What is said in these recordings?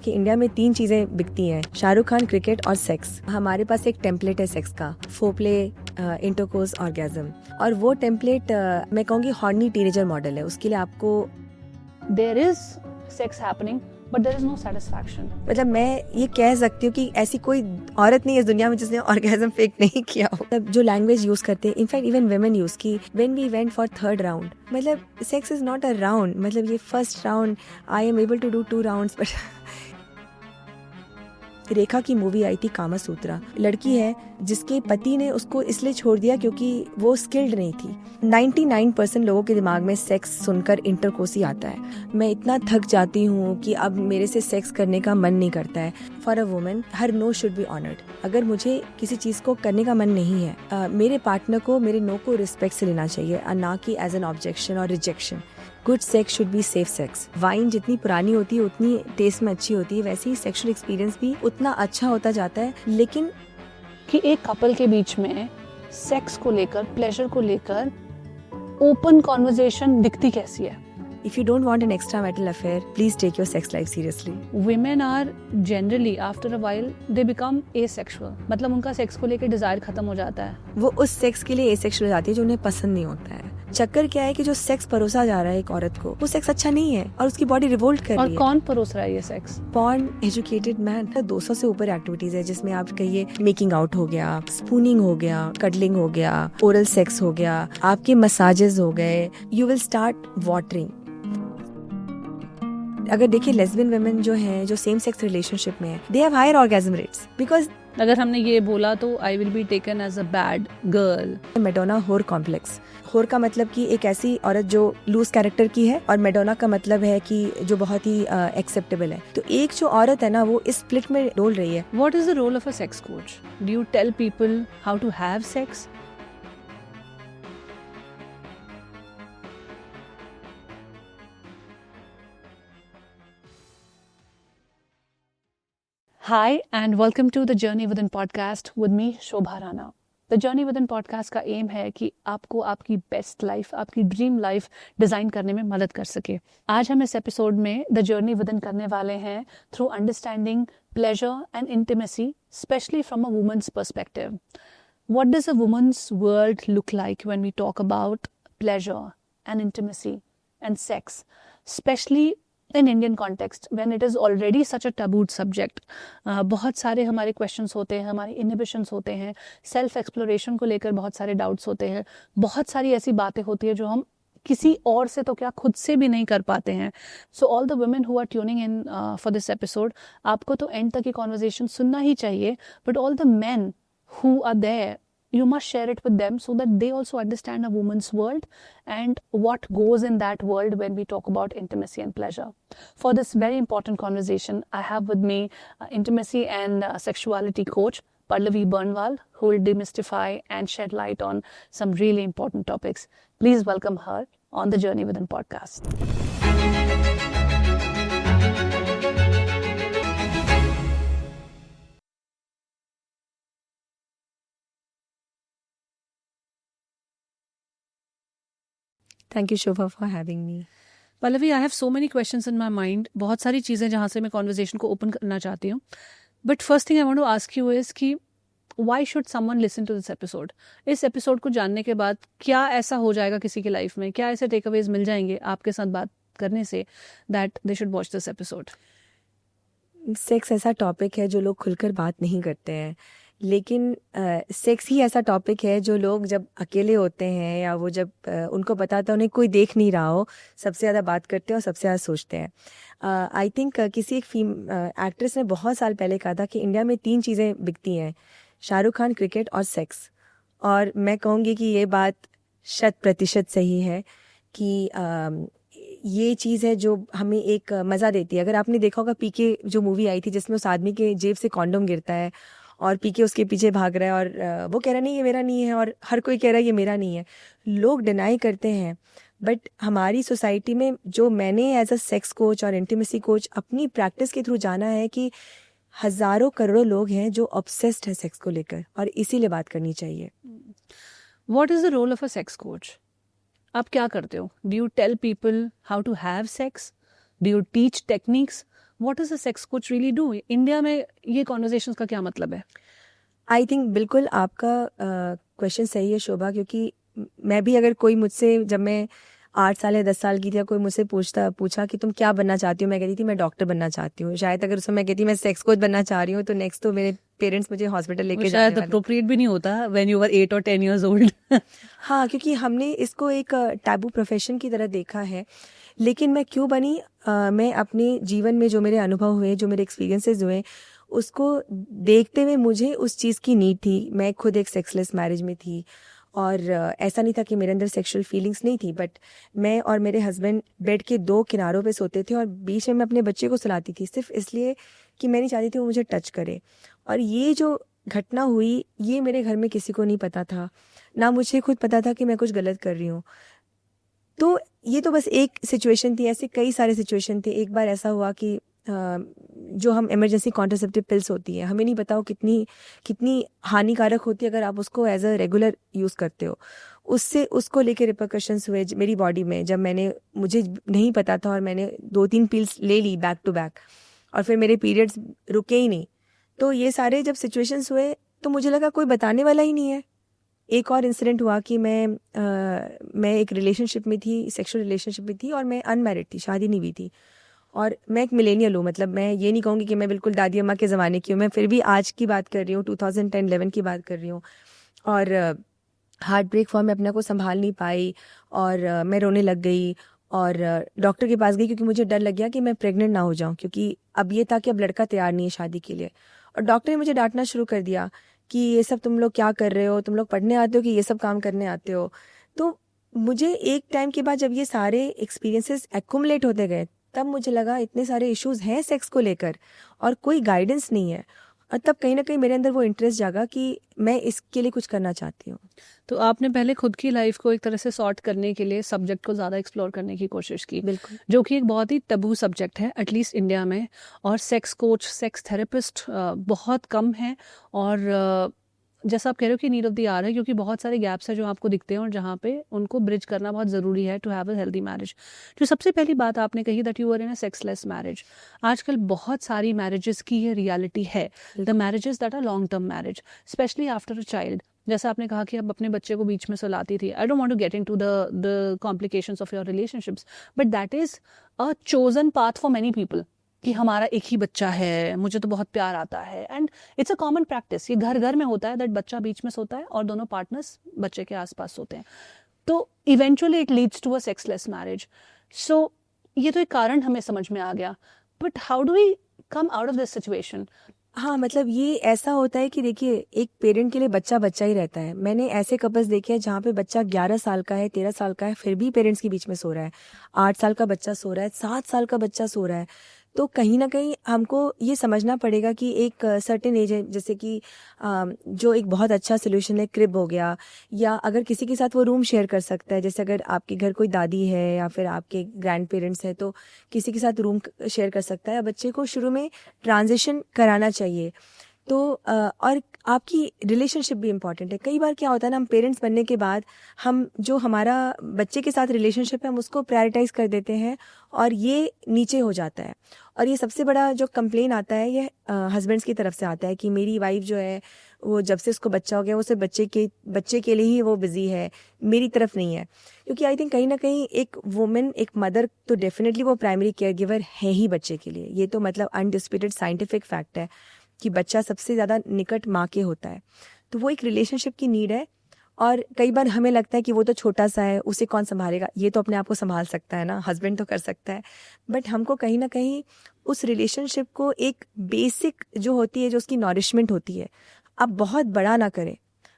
कि इंडिया में 3 चीजें बिकती हैं, शाहरुख खान, क्रिकेट और सेक्स। हमारे पास एक टेम्पलेट है सेक्स का, फोरप्ले, इंटरकोर्स, ऑर्गेज्म, और वो टेम्पलेट मैं कहूँगी हॉर्नी टीनेजर मॉडल है। उसके लिए आपको there is sex happening but there is no satisfaction. मतलब मैं ये कह सकती हूँ कि ऐसी कोई औरत नहीं है इस दुनिया में जिसने ऑर्गेज्म फेक नहीं किया हो। मतलब जो लैंग्वेज यूज करते हैं, इनफैक्ट इवन वुमेन यूज की, when we went for 3rd round, मतलब sex is not a round, मतलब ये first round I am able to do 2 rounds. But Rekha की मूवी आई थी कामा सूत्रा, लड़की है जिसके पति ने उसको इसलिए छोड़ दिया क्योंकि वो स्किल्ड नहीं थी। 99% लोगों के दिमाग में सेक्स सुनकर इंटरकोर्स ही आता है। मैं इतना थक जाती हूँ कि अब मेरे से सेक्स करने का मन नहीं करता है। For a woman her no should be honoured. अगर मुझे किसी चीज को करने का मन नहीं है, मेरे पार्टनर को मेरे नो को रिस्पेक्ट से लेना चाहिए, ना कि एज एन ऑब्जेक्शन और rejection. Good sex should be safe sex. Wine जितनी पुरानी होती है उतनी टेस्ट में अच्छी होती है, वैसे ही सेक्सुअल एक्सपीरियंस भी उतना अच्छा होता जाता है। लेकिन कि एक कपल के बीच में सेक्स को लेकर, प्लेजर को लेकर ओपन कॉन्वर्सेशन दिखती कैसी है? if you don't want an extramarital affair, please take your sex life seriously. Women are generally after a while they become asexual. मतलब उनका सेक्स को लेकर डिजायर खत्म हो जाता है। वो उस सेक्स के लिए एसेक्सुअल हो जाती है जो उन्हें पसंद नहीं होता है। चक्कर क्या है कि जो सेक्स परोसा जा रहा है एक औरत को, वो सेक्स अच्छा नहीं है और उसकी बॉडी रिवोल्ट कर रही है। और कौन परोस रहा है ये सेक्स? Porn educated man. 200 से ऊपर एक्टिविटीज है जिसमें आप कहिए मेकिंग आउट हो गया, स्पूनिंग हो गया, कडलिंग हो गया, ओरल सेक्स हो गया, आपके मसाजेस हो गए। You will start watering. अगर देखिए लेस्बियन वुमेन जो हैं, जो सेम सेक्स रिलेशनशिप में है, they have higher orgasm rates because अगर हमने ये बोला तो I will be taken as a bad girl. Madonna whore complex. Whore का मतलब कि एक ऐसी औरत जो लूज कैरेक्टर की है, और मेडोना का मतलब है कि जो बहुत ही एक्सेप्टेबल है। तो एक जो औरत है ना, वो इस स्प्लिट में डोल रही है। What is the role of a sex coach? Do you tell people how to have sex? Hi and welcome to the Journey Within podcast with me Shobha Rana. The Journey Within podcast का M है कि आपको आपकी best life, आपकी dream life design करने में मदद कर सके। आज हम इस एपिसोड में द जर्नी विदिन करने वाले हैं through understanding pleasure and intimacy, specially from a women's perspective. What does a woman's world look like when we talk about pleasure and intimacy and sex, especially in Indian context when it is already such a tabooed subject? बहुत सारे हमारे questions होते हैं, हमारे inhibitions होते हैं, self exploration को लेकर बहुत सारे doubts होते हैं, बहुत सारी ऐसी बातें होती है जो हम किसी और से तो क्या खुद से भी नहीं कर पाते हैं। So all the women who are tuning in for this episode, आपको तो end तक ये conversation सुनना ही चाहिए, but all the men who are there, you must share it with them so that they also understand a woman's world and what goes in that world when we talk about intimacy and pleasure. For this very important conversation, I have with me intimacy and sexuality coach Pallavi Bernwal, who will demystify and shed light on some really important topics. Please welcome her on the Journey Within podcast. Thank you, Shobha, for having me. Pallavi, I have so many questions in my mind. बहुत सारी चीज़ें जहाँ से मैं conversation को open करना चाहती हूँ. But first thing I want to ask you is कि why should someone listen to this episode? इस episode को जानने के बाद क्या ऐसा हो जाएगा किसी की लाइफ में? क्या ऐसे takeaways मिल जाएंगे आपके साथ बात करने से that they should watch this episode? Sex ऐसा टॉपिक है जो लोग खुलकर बात नहीं करते हैं, लेकिन सेक्स ही ऐसा टॉपिक है जो लोग जब अकेले होते हैं या वो जब उनको पता था उन्हें कोई देख नहीं रहा हो, सबसे ज़्यादा बात करते हैं और सबसे ज़्यादा सोचते हैं। आई थिंक किसी एक एक्ट्रेस ने बहुत साल पहले कहा था कि इंडिया में 3 चीज़ें बिकती हैं, शाहरुख खान, क्रिकेट और सेक्स। और मैं कहूँगी कि ये बात 100% सही है कि ये चीज़ है जो हमें एक मज़ा देती है। अगर आपने देखा होगा पीके जो मूवी आई थी जिसमें उस आदमी के जेब से कॉन्डोम गिरता है और पीके उसके पीछे भाग रहा है और वो कह रहा नहीं ये मेरा नहीं है, और हर कोई कह रहा है ये मेरा नहीं है। लोग डिनाई करते हैं, बट हमारी सोसाइटी में जो मैंने एज अ सेक्स कोच और इंटीमेसी कोच अपनी प्रैक्टिस के थ्रू जाना है कि हज़ारों करोड़ों लोग हैं जो ऑब्सेस्ड है सेक्स को लेकर, और इसीलिए बात करनी चाहिए। What is the role of a sex coach? आप क्या करते हो? Do you tell people how to have sex? Do you teach techniques? What is a sex coach really do? India में ये कॉन्वर्जेशंस का क्या मतलब है? आई थिंक बिल्कुल आपका क्वेश्चन सही है शोभा, क्योंकि मैं भी अगर कोई मुझसे, जब मैं 8 साल या 10 साल की थी, या कोई मुझसे पूछा कि तुम क्या बनना चाहती हो, मैं कहती थी मैं डॉक्टर बनना चाहती हूँ। शायद अगर उसमें मैं कहती मैं सेक्स कोच बनना चाह रही हूँ, तो नेक्स्ट तो मेरे पेरेंट्स मुझे हॉस्पिटल वो लेके जाने शायद वाले। अप्रोप्रिएट भी नहीं होता व्हेन यू वर 8 और 10 इयर्स ओल्ड। हाँ, क्योंकि हमने इसको एक टैबू प्रोफेशन की तरह देखा है। लेकिन मैं क्यों बनी, मैं अपने जीवन में जो मेरे अनुभव हुए, जो मेरे एक्सपीरियंसेस हुए, उसको देखते हुए मुझे उस चीज़ की नीड थी। मैं खुद एक सेक्सलेस मैरिज में थी, और ऐसा नहीं था कि मेरे अंदर सेक्सुअल फीलिंग्स नहीं थी, बट मैं और मेरे हस्बैंड बेड के 2 किनारों पे सोते थे, और बीच में मैं अपने बच्चे को सुलाती थी, सिर्फ इसलिए कि मैं नहीं चाहती थी वो मुझे टच करे। और ये जो घटना हुई, ये मेरे घर में किसी को नहीं पता था, ना मुझे खुद पता था कि मैं कुछ गलत कर रही हूँ। तो ये तो बस एक सिचुएशन थी, ऐसे कई सारे सिचुएशन थे। एक बार ऐसा हुआ कि जो हम इमरजेंसी कॉन्ट्रासेप्टिव पिल्स होती हैं, हमें नहीं पता वो कितनी कितनी हानिकारक होती है अगर आप उसको एज अ रेगुलर यूज़ करते हो। उससे उसको लेके रिपरकशंस हुए मेरी बॉडी में, जब मुझे नहीं पता था और मैंने 2-3 पिल्स ले ली बैक टू बैक, और फिर मेरे पीरियड्स रुके ही नहीं। तो ये सारे जब सिचुएशंस हुए, तो मुझे लगा कोई बताने वाला ही नहीं है। एक और इंसिडेंट हुआ कि मैं एक रिलेशनशिप में थी, सेक्सुअल रिलेशनशिप में थी, और मैं अनमैरिड थी, शादी नहीं हुई थी। और मैं एक मिलेनियल हूँ, मतलब मैं ये नहीं कहूँगी कि मैं बिल्कुल दादी अम्मा के ज़माने की हूँ, मैं फिर भी आज की बात कर रही हूँ, 2010-11 की बात कर रही हूँ। और हार्ट ब्रेक हुआ, मैं अपने को संभाल नहीं पाई, और मैं रोने लग गई, और डॉक्टर के पास गई, क्योंकि मुझे डर लग गया कि मैं प्रेग्नेंट ना हो जाऊँ, क्योंकि अब ये था कि अब लड़का तैयार नहीं है शादी के लिए। और डॉक्टर ने मुझे डांटना शुरू कर दिया कि ये सब तुम लोग क्या कर रहे हो, तुम लोग पढ़ने आते हो कि ये सब काम करने आते हो। तो मुझे एक टाइम के बाद जब ये सारे एक्सपीरियंसेस एक्यूमुलेट होते गए, तब मुझे लगा इतने सारे इश्यूज हैं सेक्स को लेकर, और कोई गाइडेंस नहीं है। और तब कहीं ना कहीं मेरे अंदर वो इंटरेस्ट जागा कि मैं इसके लिए कुछ करना चाहती हूँ। तो आपने पहले खुद की लाइफ को एक तरह से सॉर्ट करने के लिए सब्जेक्ट को ज़्यादा एक्सप्लोर करने की कोशिश की, बिल्कुल। जो कि एक बहुत ही टबू सब्जेक्ट है एटलीस्ट इंडिया में। और सेक्स कोच, सेक्स थेरेपिस्ट बहुत कम है। और जैसा आप कह रहे हो कि नीड ऑफ द आवर है, क्योंकि बहुत सारे गैप्स हैं जो आपको दिखते हैं और जहाँ पे उनको ब्रिज करना बहुत ज़रूरी है to have a healthy marriage. जो सबसे पहली बात आपने कही that you are in a sexless marriage, आजकल बहुत सारी मैरिजेस की ये रियलिटी है, the marriages that are long term marriage, specially after a child. जैसा आपने कहा कि आप अपने बच्चे को बीच में सुलाती थी। I don't want to get into the complications of your relationships, but that is a chosen path for many people कि हमारा एक ही बच्चा है, मुझे तो बहुत प्यार आता है। And it's a common practice, ये घर घर में होता है दैट बच्चा बीच में सोता है और दोनों पार्टनर्स बच्चे के आसपास सोते हैं। तो eventually it leads to a sexless marriage. So ये तो एक कारण हमें समझ में आ गया, but how do we come out of this situation? हाँ, मतलब ये ऐसा होता है कि देखिए, एक पेरेंट के लिए बच्चा बच्चा ही रहता है। मैंने ऐसे कपल्स देखे हैं जहाँ पे बच्चा 11 साल का है, 13 साल का है, फिर भी पेरेंट्स के बीच में सो रहा है। 8 साल का बच्चा सो रहा है, 7 साल का बच्चा सो रहा है। तो कहीं ना कहीं हमको ये समझना पड़ेगा कि एक सर्टेन एज है, जैसे कि जो एक बहुत अच्छा सोल्यूशन है क्रिब हो गया, या अगर किसी के साथ वो रूम शेयर कर सकता है, जैसे अगर आपके घर कोई दादी है या फिर आपके ग्रैंड पेरेंट्स हैं, तो किसी के साथ रूम शेयर कर सकता है। बच्चे को शुरू में ट्रांजिशन कराना चाहिए। तो और आपकी रिलेशनशिप भी इम्पॉर्टेंट है। कई बार क्या होता है ना, हम पेरेंट्स बनने के बाद हम जो हमारा बच्चे के साथ रिलेशनशिप है, हम उसको प्रायोरिटाइज कर देते हैं, और ये नीचे हो जाता है। और ये सबसे बड़ा जो कंप्लेन आता है, ये हस्बैंड्स की तरफ से आता है कि मेरी वाइफ जो है, वो जब से उसको बच्चा हो गया, वो सिर्फ बच्चे के लिए ही वो बिजी है, मेरी तरफ नहीं है। क्योंकि आई थिंक कहीं ना कहीं एक वुमेन, एक मदर, तो डेफिनेटली वो प्राइमरी केयर गिवर है ही बच्चे के लिए। ये तो मतलब अनडिस्प्यूटेड साइंटिफिक फैक्ट है कि बच्चा सबसे ज़्यादा निकट माँ के होता है। तो वो एक रिलेशनशिप की नीड है। और कई बार हमें लगता है कि वो तो छोटा सा है, उसे कौन संभालेगा, ये तो अपने आप को संभाल सकता है ना, हस्बैंड तो कर सकता है। बट हमको कहीं ना कहीं उस रिलेशनशिप को एक बेसिक जो होती है, जो उसकी नॉरिशमेंट होती है, आप बहुत बड़ा ना करें,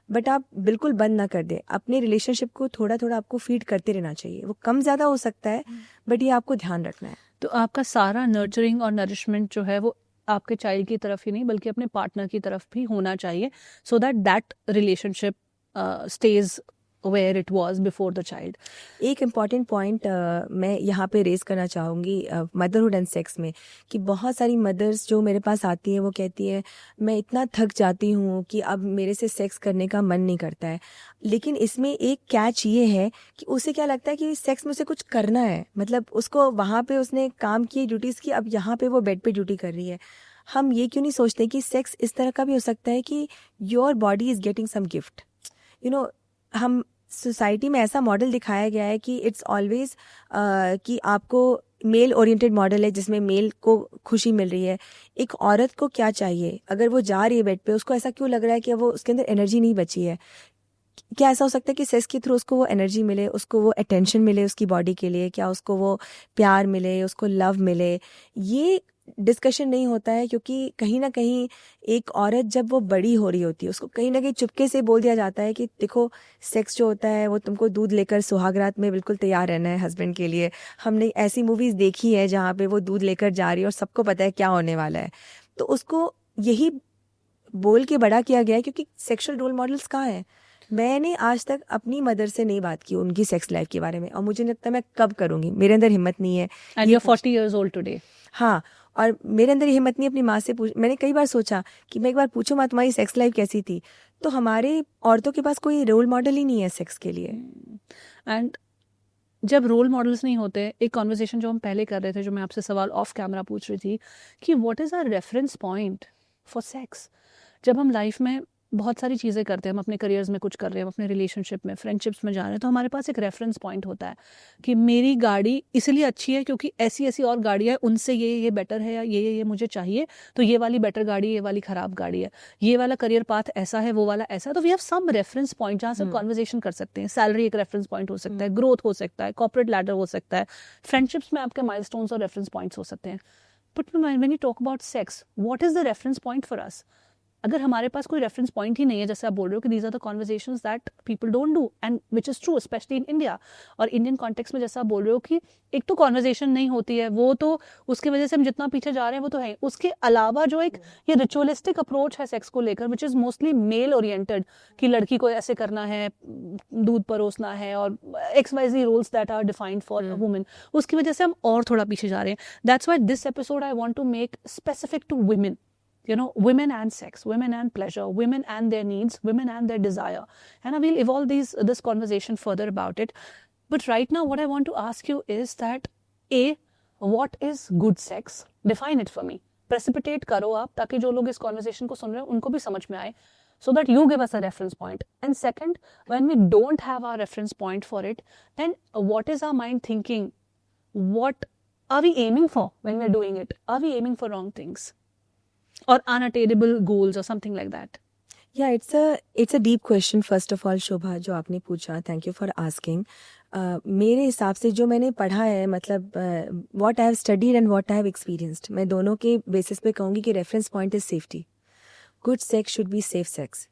बट आप बिल्कुल बंद ना कर दें। अपने रिलेशनशिप को थोड़ा थोड़ा आपको फीड करते रहना चाहिए। वो कम ज़्यादा हो सकता है, बट ये आपको ध्यान रखना है। तो आपका सारा नर्चरिंग और नरिशमेंट जो है वो आपके चाइल्ड की तरफ ही नहीं बल्कि अपने पार्टनर की तरफ भी होना चाहिए, so that that relationship stage where it was before the child. एक इम्पॉर्टेंट पॉइंट मैं यहाँ पे रेज करना चाहूँगी मदरहुड एंड सेक्स में, कि बहुत सारी मदर्स जो मेरे पास आती हैं वो कहती है मैं इतना थक जाती हूँ कि अब मेरे से सेक्स करने का मन नहीं करता है। लेकिन इसमें एक कैच ये है कि उसे क्या लगता है कि सेक्स में उसे कुछ करना है, मतलब उसको वहाँ पे उसने काम किए, ड्यूटीज़ की, अब यहाँ पे वो बेड पे ड्यूटी कर रही है। हम ये क्यों नहीं सोचते कि सेक्स इस तरह का भी हो सकता है कि your body is getting some gift, you know. हम सोसाइटी में ऐसा मॉडल दिखाया गया है कि इट्स ऑलवेज कि आपको मेल ओरिएंटेड मॉडल है जिसमें मेल को खुशी मिल रही है। एक औरत को क्या चाहिए, अगर वो जा रही है बेड पे, उसको ऐसा क्यों लग रहा है कि वो उसके अंदर एनर्जी नहीं बची है? क्या ऐसा हो सकता है कि सेक्स के थ्रू उसको वो एनर्जी मिले, उसको वो अटेंशन मिले उसकी बॉडी के लिए, क्या उसको वो प्यार मिले, उसको लव मिले? ये डिस्कशन नहीं होता है, क्योंकि कहीं ना कहीं एक औरत जब वो बड़ी हो रही होती है उसको कहीं ना कहीं चुपके से बोल दिया जाता है कि देखो सेक्स जो होता है वो तुमको दूध लेकर सुहागरात में बिल्कुल तैयार रहना है हस्बैंड के लिए। हमने ऐसी मूवीज़ देखी है जहाँ पे वो दूध लेकर जा रही है और सबको पता है क्या होने वाला है, तो उसको यही बोल के बड़ा किया गया है। क्योंकि सेक्सुअल रोल मॉडल्स कहाँ हैं? मैंने आज तक अपनी मदर से नहीं बात की उनकी सेक्स लाइफ के बारे में, और मुझे नहीं लगता मैं कब करूँगी, मेरे अंदर हिम्मत नहीं है। And you're 40 years old today. हाँ, और मेरे अंदर हिम्मत नहीं अपनी माँ से मैंने कई बार सोचा कि मैं एक बार पूछूं माँ तुम्हारी सेक्स लाइफ कैसी थी, तो हमारे औरतों के पास कोई रोल मॉडल ही नहीं है सेक्स के लिए। एंड जब रोल मॉडल्स नहीं होते, एक कॉन्वर्सेशन जो हम पहले कर रहे थे, जो मैं आपसे सवाल ऑफ कैमरा पूछ रही थी कि what is our reference point for sex. जब हम लाइफ में बहुत सारी चीज़ें करते हैं, हम अपने करियर्स में कुछ कर रहे हैं, हम अपने रिलेशनशिप में, फ्रेंडशिप्स में जा रहे हैं, तो हमारे पास एक रेफरेंस पॉइंट होता है कि मेरी गाड़ी इसलिए अच्छी है क्योंकि ऐसी ऐसी और गाड़ियाँ हैं, उनसे ये बेटर है, या ये मुझे चाहिए, तो ये वाली बेटर गाड़ी है, ये वाली ख़राब गाड़ी है, ये वाला करियर पाथ ऐसा है, वो वाला ऐसा है। तो we have some reference point जहाँ से हम कॉन्वर्जेशन कर सकते हैं। सैलरी एक रेफरेंस पॉइंट हो सकता है, ग्रोथ हो सकता है, कॉर्पोरेट लैडर हो सकता है, फ्रेंडशिप्स में आपके माइलस्टोन्स और रेफरेंस पॉइंट्स हो सकते हैं। But when you talk about sex, what is the reference point for us? अगर हमारे पास कोई रेफरेंस पॉइंट ही नहीं है, जैसे आप बोल रहे हो कि these are the conversations that people don't do, and which is true specially in India और इंडियन कॉन्टेक्स्ट में, जैसा आप बोल रहे हो कि एक तो कॉन्वर्जेशन नहीं होती है, वो तो उसकी वजह से हम जितना पीछे जा रहे हैं वो तो है। उसके अलावा जो एक ये रिचुअलिस्टिक अप्रोच है सेक्स को लेकर, which is mostly mail oriented, कि लड़की को ऐसे करना है, दूध परोसना है, और XYZ rules that are defined for a woman, उसकी वजह से हम और थोड़ा पीछे जा रहे हैं। That's why this episode I want to make specific to women. You know, women and sex, women and pleasure, women and their needs, women and their desire. And I will evolve this conversation further about it. But right now, what I want to ask you is that, A, what is good sex? Define it for me. Precipitate करो आप, ताकि जो लोग इस conversation को सुन रहे हैं उनको भी समझ में आए, so that you give us a reference point. And second, when we don't have our reference point for it, then what is our mind thinking? What are we aiming for when we're doing it? Are we aiming for wrong things? Or unattainable goals or something like that? Yeah, it's a deep question first of all, शोभा, जो आपने पूछा। Thank you for asking. मेरे हिसाब से जो मैंने पढ़ा है, मतलब what I have studied and what I have experienced, मैं दोनों के बेसिस पे कहूँगी कि reference point is safety. Good sex should be safe sex.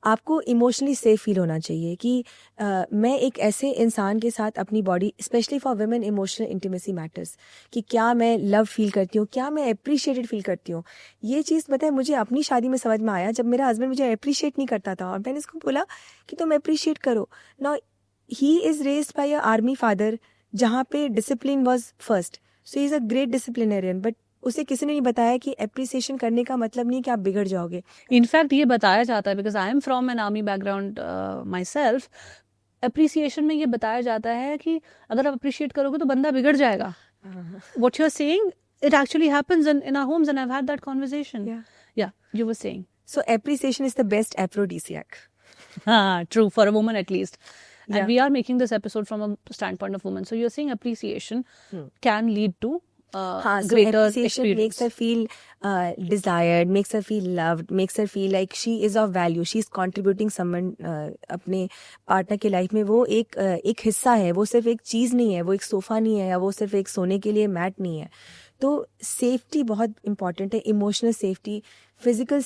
आपको इमोशनली सेफ फील होना चाहिए कि मैं एक ऐसे इंसान के साथ अपनी body, specially for women emotional intimacy matters, कि क्या मैं लव फील करती हूँ, क्या मैं अप्रिशिएटेड फील करती हूँ। ये चीज़ पता है मुझे अपनी शादी में समझ में आया, जब मेरा हस्बैंड मुझे अप्रिशिएट नहीं करता था और मैंने इसको बोला कि तुम अप्रिशिएट करो। Now he is raised bye a army father, जहाँ पे discipline was first, so he is a great disciplinarian. But उसे किसी ने नहीं बताया कि एप्रिसिएशन करने का मतलब नहीं कि आप बिगड़ जाओगे। इनफैक्ट ये बताया जाता है, because I am from an army background my self, appreciation में ये बताया जाता है कि अगर आप अप्रिशिएट करोगे तो बंदा बिगड़ जाएगा। What you are saying, it actually happens in our homes, and I've had that conversation. Yeah, you were saying. So appreciation is the best aphrodisiac. True, for a woman at least. And we are making this episode from a standpoint of women. So you're saying appreciation can lead to greater appreciation experience. makes her feel desired, makes her feel loved, makes her feel like she is of value, she is contributing someone अपने partner की life में। वो एक हिस्सा है, वो सिर्फ एक चीज़ नहीं है, वो एक सोफ़ा नहीं है, या वो सिर्फ एक सोने के लिए मैट नहीं है। तो सेफ्टी बहुत इंपॉर्टेंट है, इमोशनल सेफ्टी, फिजिकल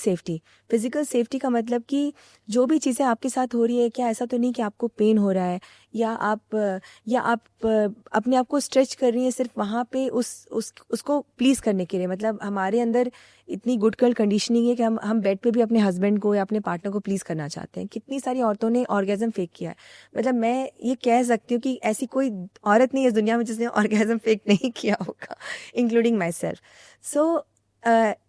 सेफ्टी का मतलब कि जो भी चीज़ें आपके साथ हो रही है, क्या ऐसा तो नहीं कि आपको पेन हो रहा है या आप अपने आप को स्ट्रेच कर रही हैं सिर्फ वहाँ पे उसको प्लीज़ करने के लिए। मतलब हमारे अंदर इतनी गुड गर्ल कंडीशनिंग है कि हम बेड पे भी अपने हस्बैंड को या अपने पार्टनर को प्लीज़ करना चाहते हैं। कितनी सारी औरतों ने ऑर्गेज़म फेक किया है। मतलब मैं ये कह सकती हूँ कि ऐसी कोई औरत नहीं है इस दुनिया में जिसने ऑर्गेज़म फेक नहीं किया होगा, including my self. So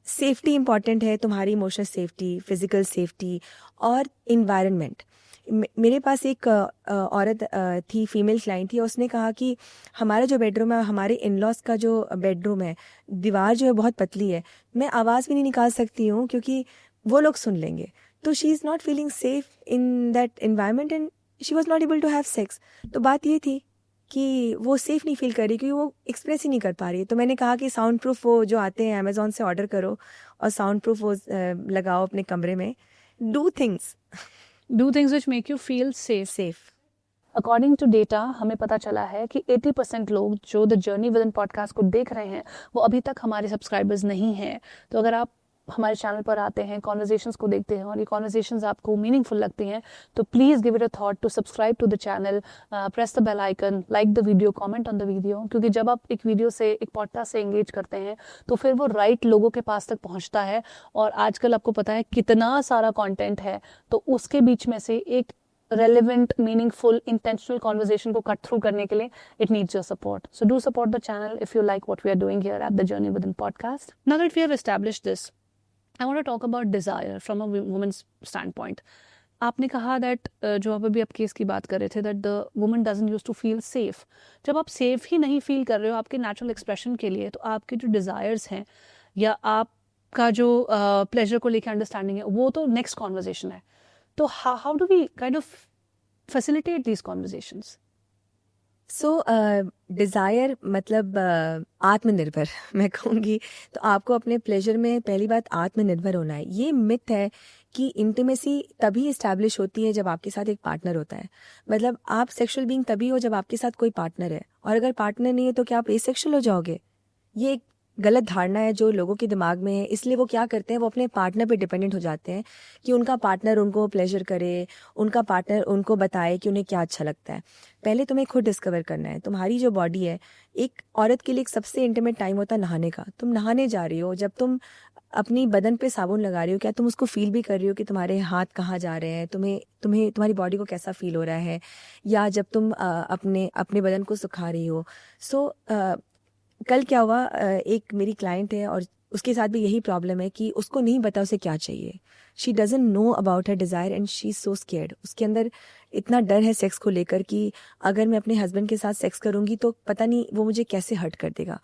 safety important है, तुम्हारी इमोशनल सेफ्टी, फिजिकल सेफ्टी और इन्वायरमेंट। मेरे पास एक औरत थी, फीमेल क्लाइंट थी, उसने कहा कि हमारा जो बेडरूम है, हमारे इन लॉज का जो बेडरूम है, दीवार जो है बहुत पतली है, मैं आवाज़ भी नहीं निकाल सकती हूँ क्योंकि वो लोग सुन लेंगे। तो she is not feeling safe in that environment and she was not able to have sex. तो बात ये थी कि वो सेफ़ नहीं फील कर रही क्योंकि वो एक्सप्रेस ही नहीं कर पा रही। तो मैंने कहा कि साउंड प्रूफ वो जो आते हैं अमेज़ॉन से ऑर्डर करो और साउंड प्रूफ वो लगाओ अपने कमरे में। Do things which make you feel safe. Safe. According to data हमें पता चला है कि 80% लोग जो the journey within podcast को देख रहे हैं वो अभी तक हमारे सब्सक्राइबर्स नहीं हैं। तो अगर आप हमारे चैनल पर आते हैं, कॉन्वर्जेशंस को देखते हैं और ये कॉन्वर्जेशंस आपको मीनिंगफुल लगती हैं, तो please give it a thought to subscribe to the channel, press the bell icon, like the video, comment on the video. क्योंकि जब आप एक वीडियो से, एक पॉडकास्ट से एंगेज करते हैं तो फिर वो राइट लोगों के पास तक पहुंचता है। और आजकल आपको पता है कितना सारा कंटेंट है, तो उसके बीच में से एक relevant, meaningful, intentional conversation को cut through करने के लिए it needs your support. So do support the channel if you like what we are doing here at the Journey Within podcast. Now that we have established this, I want to talk about desire from a woman's standpoint. आपने कहा that जो आप अभी आप case की बात कर रहे थे that the woman doesn't used to feel safe. जब आप सेफ ही नहीं फील कर रहे हो आपके नेचुरल एक्सप्रेशन के लिए, तो आपके जो डिज़ायर्स हैं या आपका जो प्लेजर को लेकर अंडरस्टैंडिंग है, वो तो नेक्स्ट कॉन्वर्जेशन है। तो how do we kind of facilitate these conversations? So desire मतलब आत्मनिर्भर मैं कहूँगी। तो आपको अपने प्लेजर में पहली बात आत्मनिर्भर होना है। ये मिथ है कि इंटीमेसी तभी इस्टेब्लिश होती है जब आपके साथ एक पार्टनर होता है। मतलब आप सेक्सुअल बीइंग तभी हो जब आपके साथ कोई पार्टनर है, और अगर पार्टनर नहीं है तो क्या आप एसेक्सुअल हो जाओगे? ये एक गलत धारणा है जो लोगों के दिमाग में है। इसलिए वो क्या करते हैं, वो अपने पार्टनर पे डिपेंडेंट हो जाते हैं कि उनका पार्टनर उनको प्लेजर करे, उनका पार्टनर उनको बताए कि उन्हें क्या अच्छा लगता है। पहले तुम्हें खुद डिस्कवर करना है। तुम्हारी जो बॉडी है, एक औरत के लिए एक सबसे इंटीमेट टाइम होता है नहाने का। तुम नहाने जा रही हो, जब तुम अपनी बदन पे साबुन लगा रही हो, क्या तुम उसको फील भी कर रही हो कि तुम्हारे हाथ कहाँ जा रहे हैं, तुम्हें तुम्हारी बॉडी को कैसा फील हो रहा है? या जब तुम अपने बदन को सुखा रही हो। सो कल क्या हुआ, एक मेरी क्लाइंट है और उसके साथ भी यही प्रॉब्लम है कि उसको नहीं पता उसे क्या चाहिए। She doesn't know about her desire and she is so scared. उसके अंदर इतना डर है सेक्स को लेकर कि अगर मैं अपने हस्बैंड के साथ सेक्स करूँगी तो पता नहीं वो मुझे कैसे हर्ट कर देगा।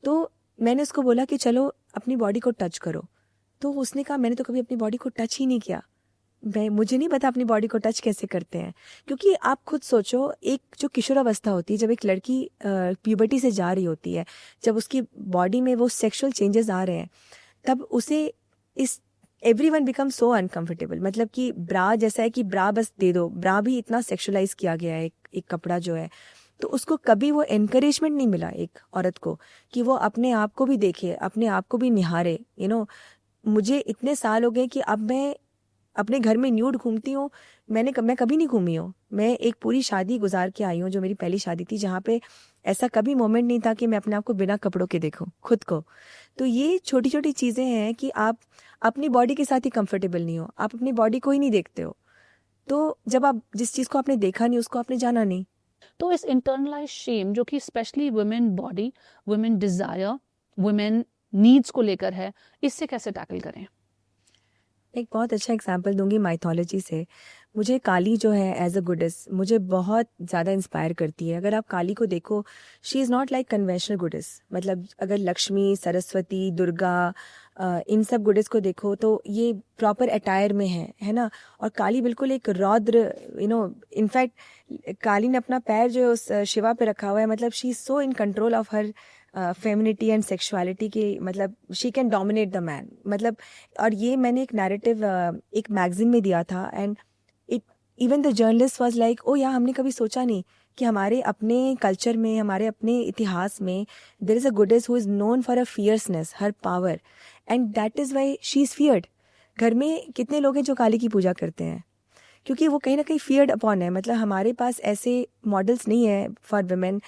तो मैंने उसको बोला कि चलो अपनी बॉडी को टच करो। तो उसने कहा मैंने तो कभी अपनी बॉडी को टच ही नहीं किया, मुझे नहीं पता अपनी बॉडी को टच कैसे करते हैं। क्योंकि आप खुद सोचो, एक जो किशोरावस्था होती है, जब एक लड़की प्यूबर्टी से जा रही होती है, जब उसकी बॉडी में वो सेक्सुअल चेंजेस आ रहे हैं, तब उसे इस एवरीवन बिकम सो अनकंफर्टेबल। मतलब कि ब्रा जैसा है कि ब्रा बस दे दो, ब्रा भी इतना सेक्सुअलाइज किया गया है एक कपड़ा जो है। तो उसको कभी वो एनकरेजमेंट नहीं मिला एक औरत को कि वो अपने आप को भी देखे, अपने आप को भी निहारे। मुझे इतने साल हो गए कि अब मैं अपने घर में न्यूड घूमती हूँ। मैं कभी नहीं घूमी हूँ। मैं एक पूरी शादी गुजार के आई हूँ, जो मेरी पहली शादी थी, जहाँ पे ऐसा कभी मोमेंट नहीं था कि मैं अपने आप को बिना कपड़ों के देखूँ खुद को। तो ये छोटी छोटी चीज़ें हैं कि आप अपनी बॉडी के साथ ही कंफर्टेबल नहीं हो, आप अपनी बॉडी को ही नहीं देखते हो। तो जब आप जिस चीज़ को आपने देखा नहीं, उसको आपने जाना नहीं। तो इस इंटरनलाइज शेम जो कि specially women body, women desire, women needs को लेकर है, इससे कैसे टैकल करें? एक बहुत अच्छा एग्जांपल दूंगी माइथोलॉजी से। मुझे काली जो है एज अ गुडिस मुझे बहुत ज़्यादा इंस्पायर करती है। अगर आप काली को देखो, she is not like conventional goddess. मतलब अगर लक्ष्मी, सरस्वती, दुर्गा, इन सब गुडिस को देखो तो ये प्रॉपर अटायर में है ना। और काली बिल्कुल एक रौद्र, इनफैक्ट काली ने अपना पैर जो है उस शिवा पे रखा हुआ है। मतलब she is so in control of her femininity and sexuality की। मतलब she can dominate the man. मतलब और ये मैंने एक नैरेटिव एक मैगजीन में दिया था and it even the journalist was like, oh yeah हमने कभी सोचा नहीं कि हमारे अपने कल्चर में, हमारे अपने इतिहास में there is a goddess who is known for a fierceness, her power, and that is why she is feared. घर में कितने लोग हैं जो काली की पूजा करते हैं? क्योंकि वो कहीं ना कहीं फियर्ड अपॉन है। मतलब हमारे पास ऐसे मॉडल्स नहीं है for women.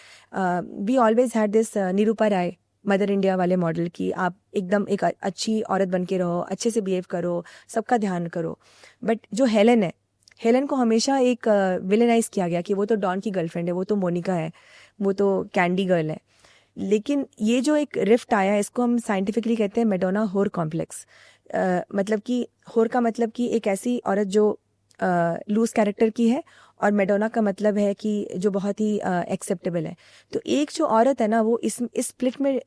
We always had this Nirupa Roy, Mother India वाले मॉडल की आप एकदम एक अच्छी औरत बन के रहो, अच्छे से बिहेव करो, सबका ध्यान करो। बट जो हेलन है, हेलन को हमेशा एक विलेनाइज किया गया कि वो तो डॉन की गर्लफ्रेंड है, वो तो मोनिका है, वो तो कैंडी गर्ल है। लेकिन ये जो एक रिफ्ट आया है, इसको हम साइंटिफिकली कहते हैं मेडोना होर कॉम्प्लेक्स। मतलब कि होर का मतलब कि एक ऐसी औरत जो लूज कैरेक्टर की है, और मेडोना का मतलब है कि जो बहुत ही एक्सेप्टेबल है। तो एक जो औरत है ना, वो इस स्प्लिट में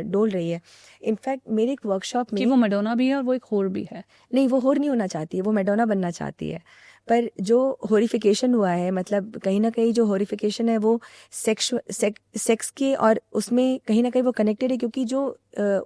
डोल रही है। इनफैक्ट मेरे एक वर्कशॉप कि में, वो मैडोना भी है और वो एक होर भी है। नहीं वो होर नहीं होना चाहती है, वो मेडोना बनना चाहती है। पर जो होरिफिकेशन हुआ है, मतलब कहीं ना कहीं जो होरिफिकेशन है वो सेक्स के, और उसमें कहीं ना कहीं वो कनेक्टेड है, क्योंकि जो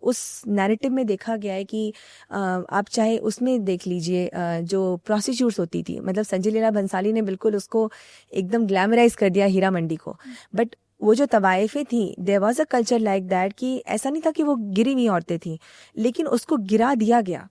उस नैरेटिव में देखा गया है कि आप चाहे उसमें देख लीजिए, जो प्रोस्टिट्यूट्स होती थी, मतलब संजय लीला भंसाली ने बिल्कुल उसको एकदम ग्लैमराइज कर दिया हीरा मंडी को। बट वो जो तवाइफें थी, there was a culture like that, कि ऐसा नहीं था कि वो गिरी हुई औरतें थी, लेकिन उसको गिरा दिया गया।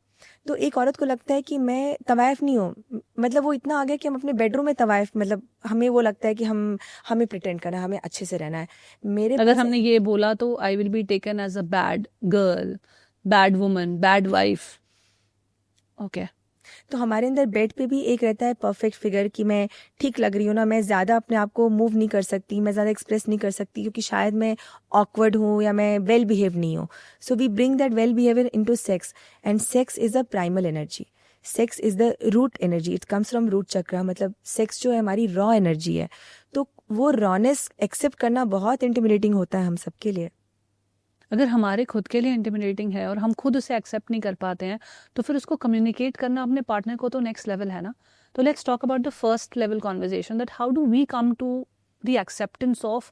तो एक औरत को लगता है कि मैं तवाइफ नहीं हूँ, मतलब वो इतना आ गया कि हम अपने बेडरूम में तवाइफ, मतलब हमें वो लगता है कि हमें प्रिटेंड करना है, हमें अच्छे से रहना है। मेरे अगर पास हमने ये बोला तो I will be taken as a bad girl, bad woman, bad wife. Okay. तो हमारे अंदर बेड पे भी एक रहता है परफेक्ट फिगर कि मैं ठीक लग रही हूँ ना, मैं ज़्यादा अपने आप को मूव नहीं कर सकती, मैं ज़्यादा एक्सप्रेस नहीं कर सकती, क्योंकि शायद मैं ऑकवर्ड हूँ या मैं वेल बिहेव नहीं हूँ। So we bring that well behaviour into sex, and sex is a primal energy. Sex is the root energy, it comes from root chakra. मतलब सेक्स जो है हमारी रॉ एनर्जी है। तो वो रॉनेस एक्सेप्ट करना बहुत इंटिमिडेटिंग होता है हम सबके लिए। अगर हमारे खुद के लिए इंटिमिडेटिंग है और हम खुद उसे एक्सेप्ट नहीं कर पाते हैं, तो फिर उसको कम्युनिकेट करना अपने पार्टनर को तो नेक्स्ट लेवल है ना। तो let's talk about the first level conversation, that how do we come to the acceptance of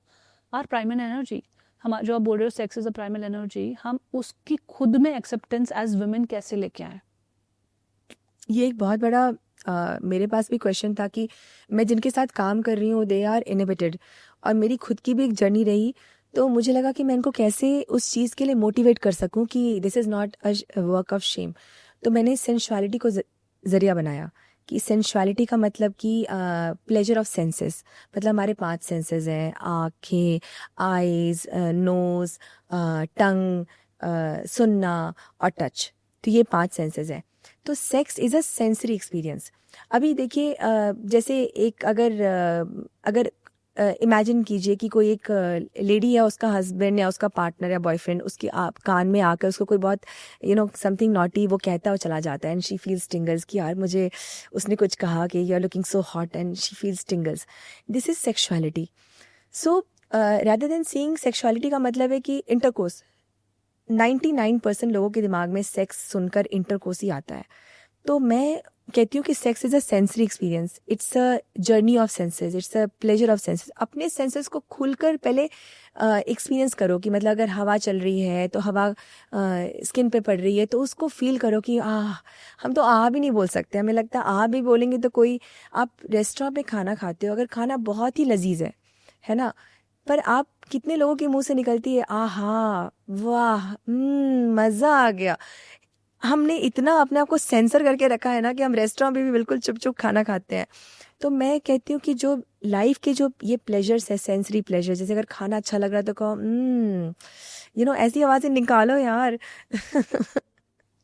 our primal energy. हम जो आप बोल रहे हो sex is a primal energy, हम उसकी खुद में एक्सेप्टेंस एज वुमेन कैसे लेके आए? ये एक बहुत बड़ा मेरे पास भी क्वेश्चन था कि मैं जिनके साथ काम कर रही हूँ दे आर इनहिबिटेड, और मेरी खुद की भी एक जर्नी रही। तो मुझे लगा कि मैं इनको कैसे उस चीज़ के लिए मोटिवेट कर सकूं कि this is not a work of shame. तो मैंने सेंसुअलिटी को ज़रिया बनाया कि सेंसुअलिटी का मतलब कि प्लेजर ऑफ सेंसेस। मतलब हमारे 5 सेंसेस हैं, आँखें, आइज़, नोज़, टंग, सुनना और टच। तो ये 5 सेंसेस हैं। तो sex is a sensory experience. अभी देखिए, जैसे एक अगर इमेजिन कीजिए कि कोई एक लेडी है, उसका हस्बैंड या उसका पार्टनर या बॉयफ्रेंड उसके कान में आकर उसको कोई बहुत समथिंग नॉटी वो कहता है और चला जाता है, एंड शी फील्स टिंगल्स कि यार मुझे उसने कुछ कहा कि you are looking so hot, and she feels tingles. This is sexuality. So rather than seeing sexuality का मतलब है कि इंटरकोर्स। 99% लोगों के दिमाग में सेक्स सुनकर इंटरकोर्स ही आता है। तो मैं कहती हूँ कि sex is a sensory experience, it's a journey of senses, it's a pleasure of senses. अपने सेंसेस को खुलकर पहले एक्सपीरियंस करो कि मतलब अगर हवा चल रही है तो हवा स्किन पे पड़ रही है तो उसको फील करो कि हम तो भी नहीं बोल सकते, हमें लगता है भी बोलेंगे तो कोई। आप रेस्टोरेंट में खाना खाते हो, अगर खाना बहुत ही लजीज है ना, पर आप कितने लोगों के मुंह से निकलती है आहा वाह मज़ा आ गया। हमने इतना अपने आप को सेंसर करके रखा है ना कि हम रेस्टोरेंट में भी बिल्कुल चुप चुप खाना खाते हैं। तो मैं कहती हूँ कि जो लाइफ के जो ये प्लेजर्स है, सेंसरी प्लेजर, जैसे अगर खाना अच्छा लग रहा है तो कहो ऐसी आवाज़ें निकालो यार।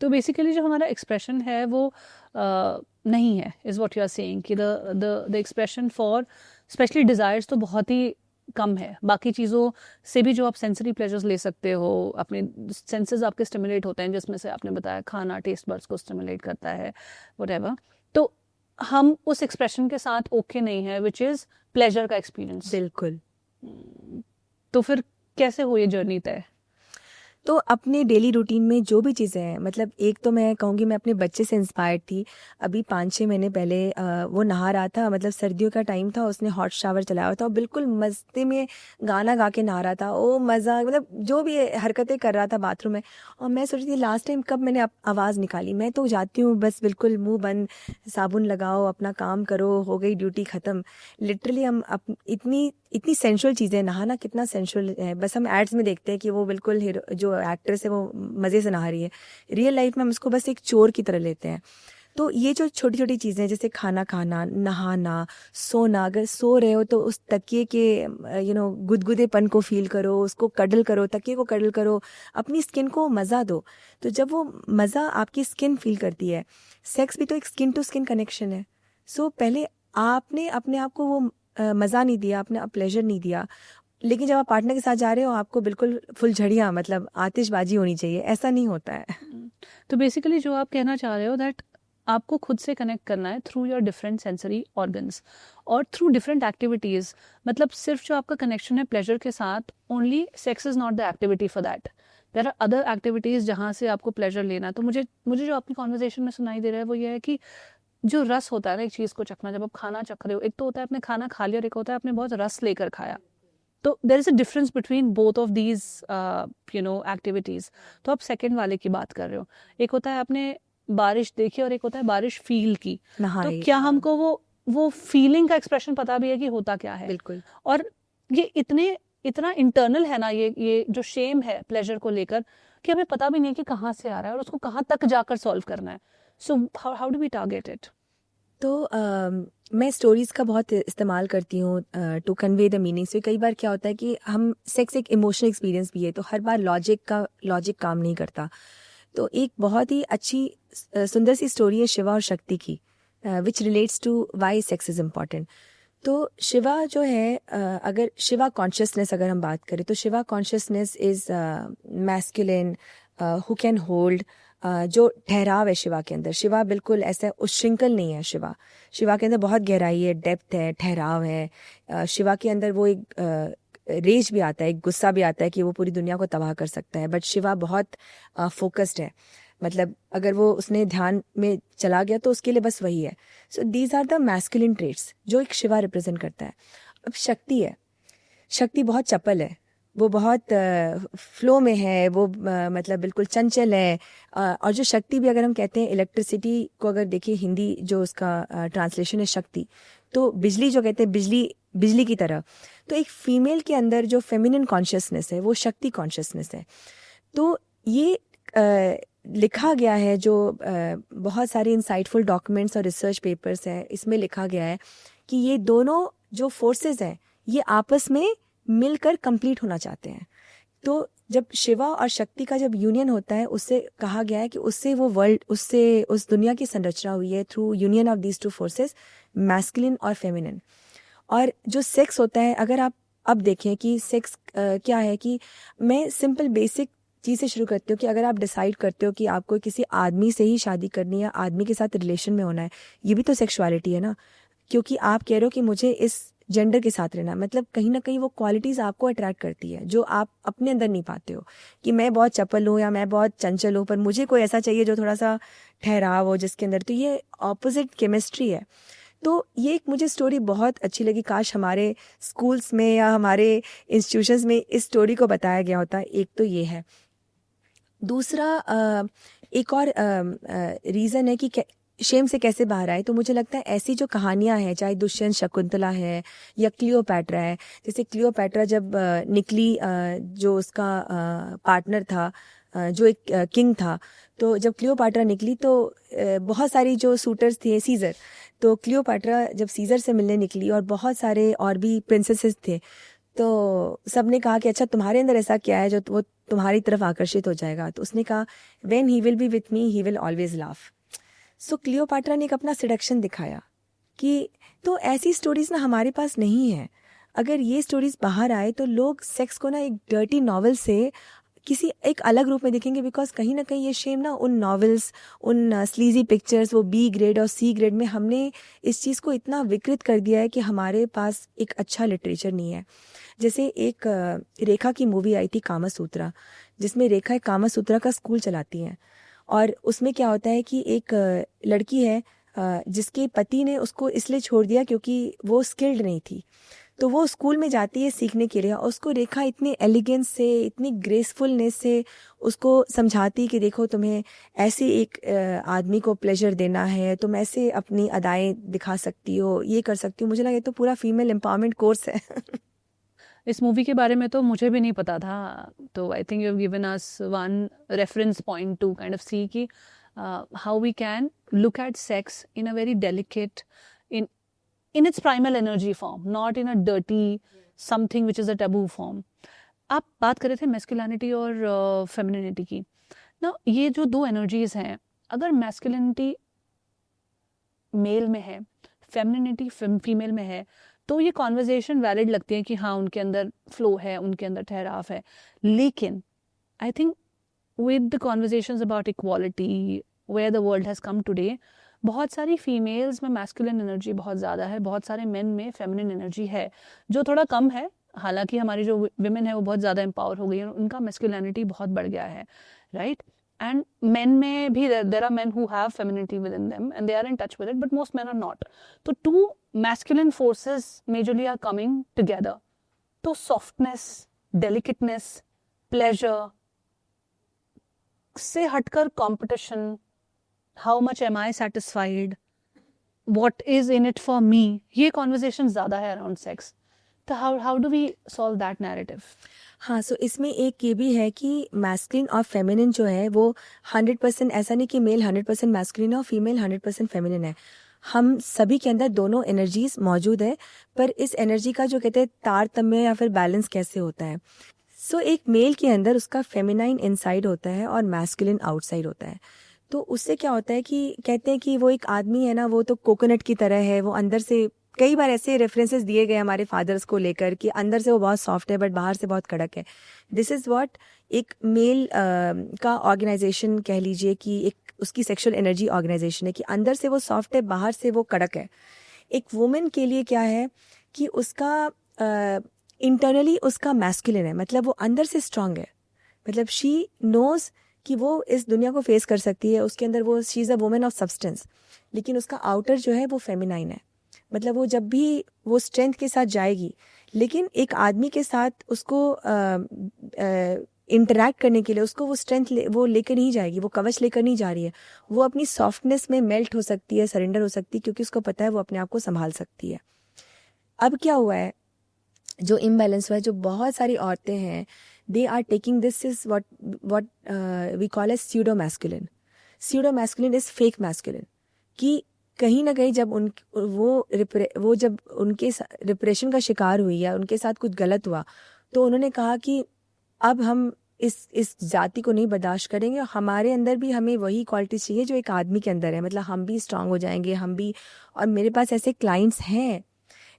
तो बेसिकली जो हमारा एक्सप्रेशन है वो नहीं है, is what you are saying, कि the expression for specially desires तो बहुत ही कम है। बाकी चीज़ों से भी जो आप सेंसरी प्लेजर्स ले सकते हो, अपने सेंसेस आपके स्टिमुलेट होते हैं, जिसमें से आपने बताया खाना टेस्ट बड्स को स्टिमुलेट करता है, व्हाटएवर। तो हम उस एक्सप्रेशन के साथ ओके नहीं है, विच इज़ प्लेजर का एक्सपीरियंस। बिल्कुल। तो फिर कैसे हो ये जर्नी तय? तो अपने डेली रूटीन में जो भी चीज़ें हैं, मतलब एक तो मैं कहूँगी मैं अपने बच्चे से इंस्पायर्ड थी। अभी 5-6 महीने पहले वो नहा रहा था, मतलब सर्दियों का टाइम था, उसने हॉट शावर चलाया हुआ था और बिल्कुल मस्ती में गाना गा के नहा रहा था। ओ मज़ा, मतलब जो भी हरकतें कर रहा था बाथरूम में। और मैं सोच रही थी लास्ट टाइम कब मैंने आवाज़ निकाली। मैं तो जाती हूँ बस बिल्कुल मुँह बंद, साबुन लगाओ, अपना काम करो, हो गई ड्यूटी ख़त्म। लिटरली हम इतनी इतनी सेंशुअल चीज़ें, नहाना कितना सेंशुअल है। बस हम एड्स में देखते हैं कि वो बिल्कुल हीरो जो एक्ट्रेस है वो मज़े से नहा रही है। रियल लाइफ में हम उसको बस एक चोर की तरह लेते हैं। तो ये जो छोटी छोटी चीज़ें जैसे खाना खाना, नहाना, सोना, अगर सो रहे हो तो उस तकिए के गुदगुदेपन को फील करो, उसको कडल करो, तकिए को कडल करो, अपनी स्किन को मज़ा दो। तो जब वो मज़ा आपकी स्किन फील करती है, सेक्स भी तो एक स्किन टू स्किन कनेक्शन है। सो पहले आपने अपने आप को वो मज़ा नहीं दिया, आपने प्लेजर नहीं दिया, लेकिन जब आप पार्टनर के साथ जा रहे हो आपको बिल्कुल फुलझड़ियाँ, मतलब आतिशबाजी होनी चाहिए, ऐसा नहीं होता है। तो बेसिकली जो आप कहना चाह रहे हो दैट आपको खुद से कनेक्ट करना है through your different sensory organs और थ्रू डिफरेंट एक्टिविटीज़। मतलब सिर्फ जो आपका कनेक्शन है प्लेजर के साथ, only sex is not the activity for that, there are other activities जहाँ से आपको प्लेजर लेना है। तो मुझे मुझे जो आपकी कॉन्वर्जेशन में सुनाई दे रहा है वो ये है कि जो रस होता है ना एक चीज़ को चखना, जब आप खाना चख रहे हो, एक तो होता है आपने खाना खा लिया और एक होता है आपने बहुत रस लेकर खाया। तो देर is a difference between both of these activities. तो आप सेकेंड वाले की बात कर रहे हो, एक होता है आपने बारिश देखी और एक होता है बारिश फील की। तो नहाए, क्या हमको वो फीलिंग का एक्सप्रेशन पता भी है कि होता क्या है? बिल्कुल। और ये इतना इंटरनल है ना, ये जो शेम है प्लेजर को लेकर, कि हमें पता भी नहीं है कि कहाँ से आ रहा है और उसको कहाँ तक जाकर सॉल्व करना है। So how do we target it? तो मैं स्टोरीज़ का बहुत इस्तेमाल करती हूँ टू कन्वे द मीनिंग। से कई बार क्या होता है कि हम सेक्स एक इमोशनल एक्सपीरियंस भी है, तो हर बार लॉजिक काम नहीं करता। तो एक बहुत ही अच्छी सुंदर सी स्टोरी है शिवा और शक्ति की, which relates to why sex is important. तो शिवा जो है, अगर शिवा कॉन्शियसनेस अगर हम बात करें, तो Shiva consciousness is masculine, who can hold, जो ठहराव है शिवा के अंदर। शिवा बिल्कुल ऐसा उच्छृंखल नहीं है। शिवा के अंदर बहुत गहराई है, डेप्थ है, ठहराव है। शिवा के अंदर वो एक रेज भी आता है, एक गुस्सा भी आता है कि वो पूरी दुनिया को तबाह कर सकता है। बट शिवा बहुत फोकस्ड है, मतलब अगर वो उसने ध्यान में चला गया तो उसके लिए बस वही है। So these are the masculine traits जो एक शिवा रिप्रेजेंट करता है। अब शक्ति है, शक्ति बहुत चपल है, वो बहुत फ्लो में है, वो मतलब बिल्कुल चंचल है। और जो शक्ति भी, अगर हम कहते हैं इलेक्ट्रिसिटी को अगर देखिए, हिंदी जो उसका ट्रांसलेशन है शक्ति, तो बिजली जो कहते हैं, बिजली की तरह। तो एक फीमेल के अंदर जो फेमिनिन कॉन्शियसनेस है वो शक्ति कॉन्शियसनेस है। तो ये लिखा गया है, जो बहुत सारे इंसाइटफुल डॉक्यूमेंट्स और रिसर्च पेपर्स हैं, इसमें लिखा गया है कि ये दोनों जो फोर्सेस हैं ये आपस में मिलकर कंप्लीट होना चाहते हैं। तो जब शिवा और शक्ति का जब यूनियन होता है, उससे कहा गया है कि उससे वो वर्ल्ड, उससे उस दुनिया की संरचना हुई है through union of these two forces, masculine और फेमिनिन। और जो सेक्स होता है, अगर आप अब देखें कि सेक्स क्या है, कि मैं सिंपल बेसिक चीज़ से शुरू करती हूँ कि अगर आप डिसाइड करते हो कि आपको किसी आदमी से ही शादी करनी है, आदमी के साथ रिलेशन में होना है, ये भी तो सेक्सुअलिटी है ना। क्योंकि आप कह रहे हो कि मुझे इस जेंडर के साथ रहना, मतलब कहीं ना कहीं वो क्वालिटीज़ आपको अट्रैक्ट करती है जो आप अपने अंदर नहीं पाते हो, कि मैं बहुत चपल हूँ या मैं बहुत चंचल हूँ, पर मुझे कोई ऐसा चाहिए जो थोड़ा सा ठहराव हो जिसके अंदर। तो ये ऑपोजिट केमिस्ट्री है। तो ये एक मुझे स्टोरी बहुत अच्छी लगी, काश हमारे स्कूल्स में या हमारे इंस्टीट्यूशंस में इस स्टोरी को बताया गया होता। एक तो ये है। दूसरा एक और रीज़न है कि शेम से कैसे बाहर आए। तो मुझे लगता है ऐसी जो कहानियाँ हैं, चाहे दुष्यंत शकुंतला है या क्लियोपैट्रा है, जैसे क्लियोपैट्रा जब निकली, जो उसका पार्टनर था, जो एक किंग था, तो जब क्लियोपैट्रा निकली तो बहुत सारी जो सूटर्स थे, सीज़र, तो क्लियोपैट्रा जब सीज़र से मिलने निकली और बहुत सारे और भी प्रिंसेसेस थे, तो सबने कहा कि अच्छा तुम्हारे अंदर ऐसा क्या है जो वो तुम्हारी तरफ आकर्षित हो जाएगा। तो उसने कहा, when he will be with me he will always laugh. So Cleopatra ने एक अपना सिडक्शन दिखाया कि, तो ऐसी स्टोरीज ना हमारे पास नहीं है। अगर ये स्टोरीज बाहर आए तो लोग सेक्स को ना एक डर्टी नॉवल से किसी एक अलग रूप में देखेंगे, बिकॉज कहीं ना कहीं ये शेम ना उन नॉवेल्स, उन स्लीजी पिक्चर्स, वो बी ग्रेड और सी ग्रेड में हमने इस चीज़ को इतना विकृत कर दिया है कि हमारे पास एक अच्छा लिटरेचर नहीं है। जैसे एक रेखा की मूवी आई थी कामा सूत्रा, जिसमें रेखा एक कामा सूत्रा का स्कूल चलाती हैं। और उसमें क्या होता है कि एक लड़की है जिसके पति ने उसको इसलिए छोड़ दिया क्योंकि वो स्किल्ड नहीं थी। तो वो स्कूल में जाती है सीखने के लिए, और उसको रेखा इतनी एलिगेंस से, इतनी ग्रेसफुलनेस से उसको समझाती कि देखो तुम्हें ऐसे एक आदमी को प्लेजर देना है, तुम ऐसे अपनी अदाएं दिखा सकती हो, ये कर सकती हो। मुझे लगा ये तो पूरा फीमेल एम्पावरमेंट कोर्स है। इस मूवी के बारे में तो मुझे भी नहीं पता था, तो I think you have given us one reference point to kind of see कि how we can look at sex in a very delicate, in its primal energy form, not in a dirty something which is a taboo form. आप बात कर रहे थे masculinity और femininity की ना, ये जो दो एनर्जीज हैं, अगर मैस्कुलिनिटी मेल में है, फेमिनिटी फीमेल में है, तो ये कॉन्वर्जेशन वैलिड लगती है कि हाँ उनके अंदर फ्लो है, उनके अंदर ठहराव है। लेकिन I think with the conversations about equality where the world has come today, बहुत सारी फीमेल्स में मैस्कुलिन एनर्जी बहुत ज़्यादा है, बहुत सारे मेन में फेमिनिन एनर्जी है जो थोड़ा कम है। हालांकि हमारी जो विमेन है वो बहुत ज़्यादा एम्पावर हो गई है, उनका मैस्कुलिनिटी बहुत बढ़ गया है, राइट। एंड मेन में भी there are men who have femininity within them and they are in touch with it, but most men are not. तो two masculine forces majorly are coming together. तो softness, delicateness, pleasure से हटकर competition, how much am I satisfied, what is in it for me, ये conversation ज़्यादा है around sex। तो how do we solve that narrative? हाँ, सो इसमें एक ये भी है कि मैस्कुलिन और फेमिनिन जो है वो 100%, ऐसा नहीं कि मेल 100% मैस्कुलिन है और फीमेल 100% फेमिनिन है। हम सभी के अंदर दोनों एनर्जीज मौजूद है, पर इस एनर्जी का जो कहते हैं तारतम्य या फिर बैलेंस कैसे होता है। सो एक मेल के अंदर उसका फेमिनाइन इनसाइड होता है और मैस्कुलिन आउटसाइड होता है। तो उससे क्या होता है कि कहते हैं कि वो एक आदमी है ना, वो तो कोकोनट की तरह है, वो अंदर से, कई बार ऐसे रेफरेंसेस दिए गए हमारे फादर्स को लेकर कि अंदर से वो बहुत सॉफ्ट है बट बाहर से बहुत कड़क है। दिस इज़ व्हाट एक मेल का ऑर्गेनाइजेशन कह लीजिए कि एक उसकी सेक्सुअल एनर्जी ऑर्गेनाइजेशन है कि अंदर से वो सॉफ्ट है, बाहर से वो कड़क है। एक वुमेन के लिए क्या है कि उसका इंटरनली उसका मैस्कुलिन है, मतलब वो अंदर से स्ट्रांग है, मतलब शी नोज कि वो इस दुनिया को फेस कर सकती है, उसके अंदर वो she is a women of substance. लेकिन उसका आउटर जो है वो फेमिनाइन है, मतलब वो जब भी वो स्ट्रेंथ के साथ जाएगी, लेकिन एक आदमी के साथ उसको इंटरैक्ट करने के लिए उसको वो स्ट्रेंथ वो लेकर नहीं जाएगी, वो कवच लेकर नहीं जा रही है। वो अपनी सॉफ्टनेस में मेल्ट हो सकती है, सरेंडर हो सकती है, क्योंकि उसको पता है वो अपने आप को संभाल सकती है। अब क्या हुआ है, जो इम्बैलेंस हुआ है, जो बहुत सारी औरतें हैं, they are taking this is what we call as pseudo masculine. Pseudo masculine is fake masculine. कि कहीं ना कहीं जब वो जब उनके रिप्रेशन का शिकार हुई या उनके साथ कुछ गलत हुआ, तो उन्होंने कहा कि अब हम इस जाति को नहीं बर्दाश्त करेंगे, हमारे अंदर भी हमें वही क्वालिटी चाहिए जो एक आदमी के अंदर है, मतलब हम भी स्ट्रांग हो जाएंगे, हम भी। और मेरे पास ऐसे क्लाइंट्स हैं,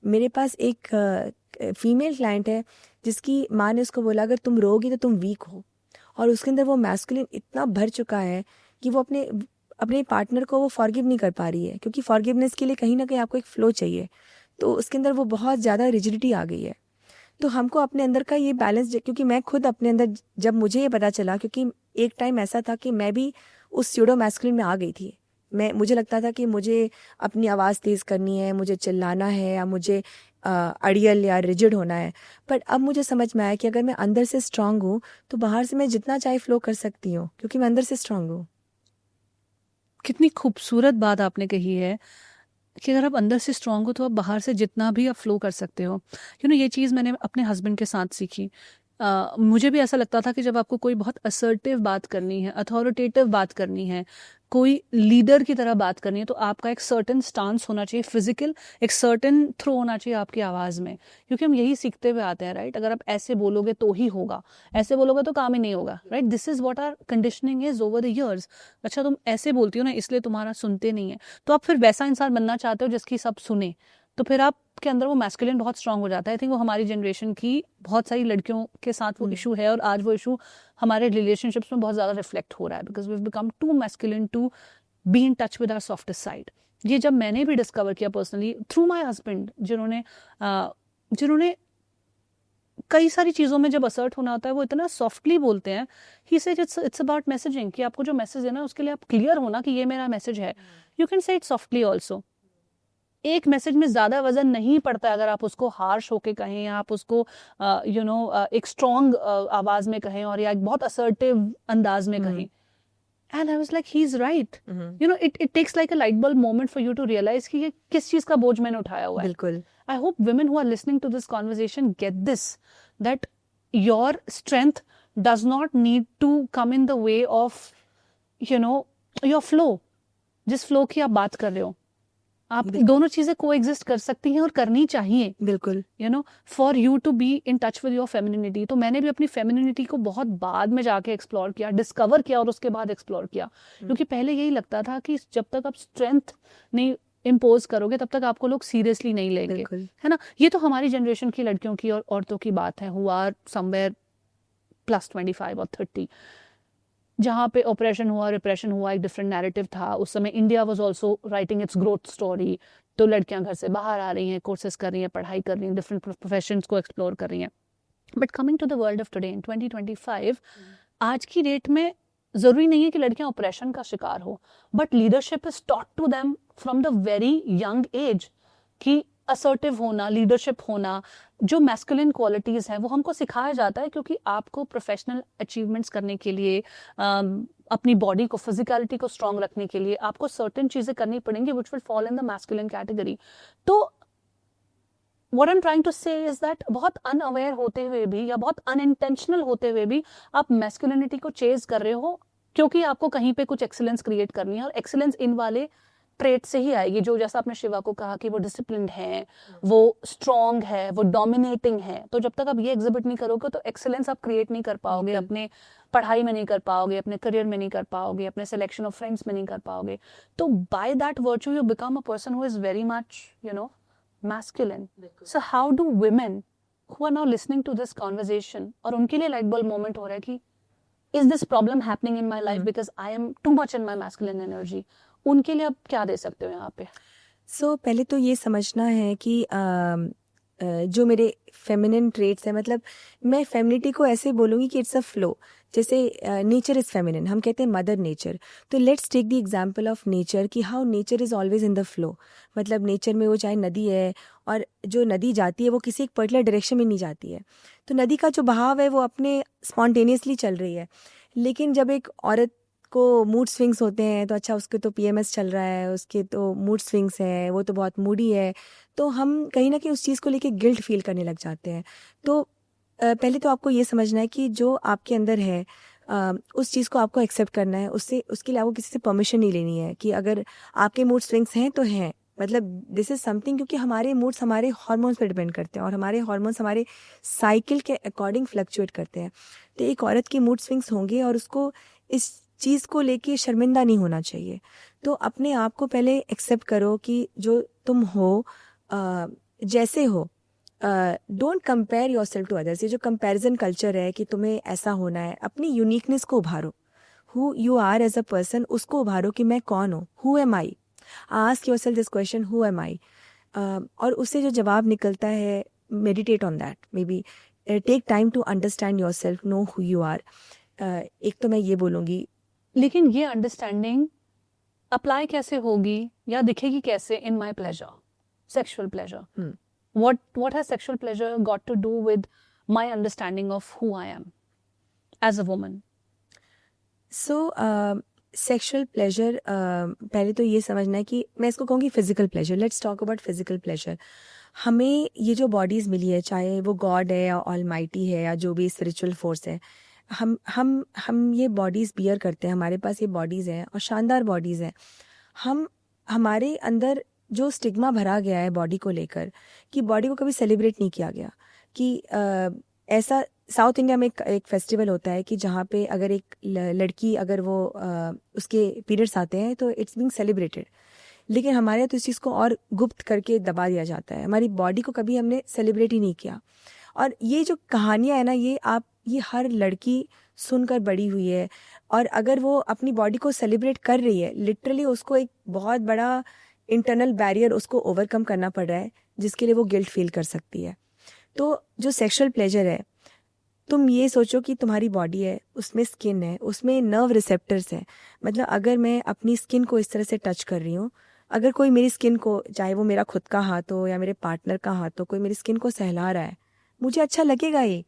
मेरे पास एक फीमेल क्लाइंट है जिसकी माँ ने उसको बोला अगर तुम रोगी तो तुम वीक हो, और उसके अंदर वो मैस्कुलिन इतना भर चुका है कि वो अपने पार्टनर को वो फॉरगिव नहीं कर पा रही है, क्योंकि फॉरगिवनेस के लिए कहीं ना कहीं आपको एक फ्लो चाहिए। तो उसके अंदर वो बहुत ज़्यादा रिजिडिटी आ गई है। तो हमको अपने अंदर का ये बैलेंस, क्योंकि मैं खुद अपने अंदर जब मुझे ये पता चला, क्योंकि एक टाइम ऐसा था कि मैं भी उस स्यूडो मैस्कुलिन में आ गई थी। मुझे लगता था कि मुझे अपनी आवाज़ तेज़ करनी है, मुझे चिल्लाना है, या मुझे अड़ियल या रिजिड होना है। पर अब मुझे समझ में आया कि अगर मैं अंदर से स्ट्रांग हूँ तो बाहर से मैं जितना चाहे फ्लो कर सकती हूँ, क्योंकि मैं अंदर से स्ट्रांग हूँ। कितनी खूबसूरत बात आपने कही है कि अगर आप अंदर से स्ट्रांग हो तो आप बाहर से जितना भी आप फ्लो कर सकते हो। ये चीज़ मैंने अपने हस्बैंड के साथ सीखी। मुझे भी ऐसा लगता था कि जब आपको कोई बहुत असर्टिव बात करनी है, अथॉरिटेटिव बात करनी है, कोई लीडर की तरह बात करनी है, तो आपका एक सर्टेन स्टांस होना चाहिए, फिजिकल एक सर्टेन थ्रो होना चाहिए आपकी आवाज़ में, क्योंकि हम यही सीखते हुए आते हैं, राइट। अगर आप ऐसे बोलोगे तो ही होगा, ऐसे बोलोगे तो काम ही नहीं होगा, right. This is what our conditioning is over the years. अच्छा तुम ऐसे बोलती हो ना, इसलिए तुम्हारा सुनते नहीं है, तो आप फिर वैसा इंसान बनना चाहते हो जिसकी सब सुने, तो फिर आपके अंदर वो मैस्कुलिन बहुत स्ट्रांग हो जाता है। आई थिंक वो हमारी जनरेशन की बहुत सारी लड़कियों के साथ वो इशू है, और आज वो इशू हमारे रिलेशनशिप्स में बहुत ज़्यादा रिफ्लेक्ट हो रहा है, because we have become too masculine to be in touch with our softest side. ये जब मैंने भी डिस्कवर किया पर्सनली थ्रू माई हस्बैंड, जिन्होंने कई सारी चीज़ों में जब असर्ट होना होता है वो इतना सॉफ्टली बोलते हैं. He said it's about messaging, कि आपको जो मैसेज है ना उसके लिए आप क्लियर हो ना कि ये मेरा मैसेज है. You can say it softly also. एक मैसेज में ज़्यादा वजन नहीं पड़ता अगर आप उसको हार्श होके कहें, या आप उसको एक स्ट्रॉन्ग आवाज़ में कहें, और या एक बहुत असर्टिव अंदाज में कहें. And I was like, he's right. It takes like a light bulb moment for you to realize कि ये किस चीज़ का बोझ मैंने उठाया हुआ है. बिल्कुल. I hope women who are listening to this conversation get this, that your strength does not need to come in the way of, your flow. जिस flow की आप बात कर रहे हो, आप दोनों चीजें कोएग्जिस्ट कर सकती हैं और करनी चाहिए. बिल्कुल. For you to be in touch with your femininity. तो मैंने भी अपनी फेमिनिटी को बहुत बाद में जाके एक्सप्लोर किया, डिस्कवर किया और उसके बाद एक्सप्लोर किया. क्योंकि पहले यही लगता था कि जब तक आप स्ट्रेंथ नहीं इम्पोज करोगे तब तक आपको लोग सीरियसली नहीं लेंगे, है ना. ये तो हमारी जनरेशन की लड़कियों की और औरतों की बात है, हु आर समवेयर प्लस 25 और 30, जहाँ पे ऑपरेशन हुआ, रिप्रेशन हुआ, एक डिफरेंट नैरेटिव था. उस समय India was also writing it's growth story. तो लड़कियां घर से बाहर आ रही हैं, कोर्सेज कर रही हैं, पढ़ाई कर रही हैं, डिफरेंट प्रोफेशंस को एक्सप्लोर कर रही हैं. But coming to the world of today in 2025, आज की डेट में जरूरी नहीं है कि लड़कियां ऑपरेशन का शिकार हो, but leadership is taught to them from the very young age कि असर्टिव होना, लीडरशिप होना, जो मैस्कुलिन क्वालिटीज हैं वो हमको सिखाया जाता है. क्योंकि आपको प्रोफेशनल अचीवमेंट्स करने के लिए, अपनी बॉडी को, फिजिकलिटी को स्ट्रांग रखने के लिए आपको सर्टेन चीजें करनी पड़ेंगी which will fall in the masculine category. तो what I am trying to say is that बहुत अनअवेयर होते हुए भी या बहुत अनइंटेंशनल होते हुए भी आप मैस्कुलिनिटी को चेज कर रहे हो, क्योंकि आपको कहीं पे कुछ एक्सीलेंस क्रिएट करनी है. और एक्सीलेंस इन वाले ट्रेट से ही आएगी, जो जैसा आपने शिवा को कहा कि वो डिसिप्लिन्ड है, वो स्ट्रॉन्ग है, वो डोमिनेटिंग है. तो जब तक आप ये एग्जिबिट नहीं करोगे तो एक्सीलेंस आप क्रिएट नहीं कर पाओगे, अपने पढ़ाई में नहीं कर पाओगे, अपने करियर में नहीं कर पाओगे, अपने सिलेक्शन ऑफ फ्रेंड्स में नहीं कर पाओगे. तो by that virtue you become a person who is very much masculine. So how do women who are now listening to this conversation, और उनके लिए लाइट बल्ब मोमेंट हो रहा है कि is this problem happening in my life because I am too much in my masculine energy, उनके लिए आप क्या दे सकते हो यहाँ पे? पहले तो ये समझना है कि जो मेरे फेमिनिन ट्रेट्स हैं, मतलब मैं फेमिनिटी को ऐसे बोलूँगी कि इट्स अ फ्लो. जैसे नेचर इज़ फेमिनिन, हम कहते हैं मदर नेचर. तो let's take the example of nature कि how nature is always in the flow. मतलब नेचर में वो चाहे नदी है, और जो नदी जाती है वो किसी एक पर्टिकुलर डायरेक्शन में नहीं जाती है. तो नदी का जो बहाव है वो अपने स्पॉन्टेनियसली चल रही है. लेकिन जब एक औरत को मूड स्विंग्स होते हैं, तो अच्छा उसके तो PMS चल रहा है, उसके तो मूड स्विंग्स हैं, वो तो बहुत मूडी है, तो हम कहीं ना कहीं उस चीज़ को लेके गिल्ट फील करने लग जाते हैं. तो पहले तो आपको ये समझना है कि जो आपके अंदर है उस चीज़ को आपको एक्सेप्ट करना है. उसके लिए आपको किसी से परमिशन नहीं लेनी है कि अगर आपके मूड स्विंग्स हैं तो हैं, मतलब दिस इज़ समथिंग. क्योंकि हमारे मूड्स हमारे हार्मोन्स पर डिपेंड करते हैं, और हमारे हार्मोन्स हमारे साइकिल के अकॉर्डिंग फ्लक्चुएट करते हैं. तो एक औरत के मूड स्विंग्स होंगे और उसको इस चीज़ को लेके शर्मिंदा नहीं होना चाहिए. तो अपने आप को पहले एक्सेप्ट करो कि जो तुम हो, जैसे हो. Don't compare yourself to others. ये जो कंपैरिजन कल्चर है कि तुम्हें ऐसा होना है, अपनी यूनिकनेस को उभारो. Who you are as a person, उसको उभारो कि मैं कौन हूँ. Who am I? Ask yourself this question, who am I? और उससे जो जवाब निकलता है, meditate on that. Maybe take time to understand yourself, know who you are. एक तो मैं ये बोलूँगी. लेकिन ये अंडरस्टैंडिंग अप्लाई कैसे होगी या दिखेगी कैसे in my pleasure, sexual pleasure? What has sexual pleasure got to do with my understanding of who I am as a woman? So, sexual pleasure, पहले तो ये समझना है कि मैं इसको कहूँगी physical pleasure. Let's talk about physical pleasure. हमें ये जो बॉडीज़ मिली है, चाहे वो गॉड है या ऑलमाइटी है या जो भी स्पिरिचुअल फोर्स है, हम ये बॉडीज़ बियर करते हैं. हमारे पास ये बॉडीज़ हैं और शानदार बॉडीज़ हैं. हमारे अंदर जो स्टिग्मा भरा गया है बॉडी को लेकर, कि बॉडी को कभी सेलिब्रेट नहीं किया गया. कि ऐसा साउथ इंडिया में एक फेस्टिवल होता है कि जहाँ पे अगर एक लड़की, अगर वो उसके पीरियड्स आते हैं तो इट्स बीइंग सेलिब्रेटेड. लेकिन हमारे यहाँ तो इस चीज़ को और गुप्त करके दबा दिया जाता है. हमारी बॉडी को कभी हमने सेलिब्रेट ही नहीं किया. और ये जो कहानियाँ है ना, ये हर लड़की सुनकर बड़ी हुई है. और अगर वो अपनी बॉडी को सेलिब्रेट कर रही है, लिटरली उसको एक बहुत बड़ा इंटरनल बैरियर उसको ओवरकम करना पड़ रहा है, जिसके लिए वो गिल्ट फील कर सकती है. तो जो सेक्सुअल प्लेजर है, तुम ये सोचो कि तुम्हारी बॉडी है, उसमें स्किन है, उसमें नर्व रिसेप्टर्स हैं। मतलब अगर मैं अपनी स्किन को इस तरह से टच कर रही हूँ, अगर कोई मेरी स्किन को, चाहे वो मेरा खुद का हाथ हो या मेरे पार्टनर का हाथ हो, कोई मेरी स्किन को सहला रहा है, मुझे अच्छा लगेगा ये,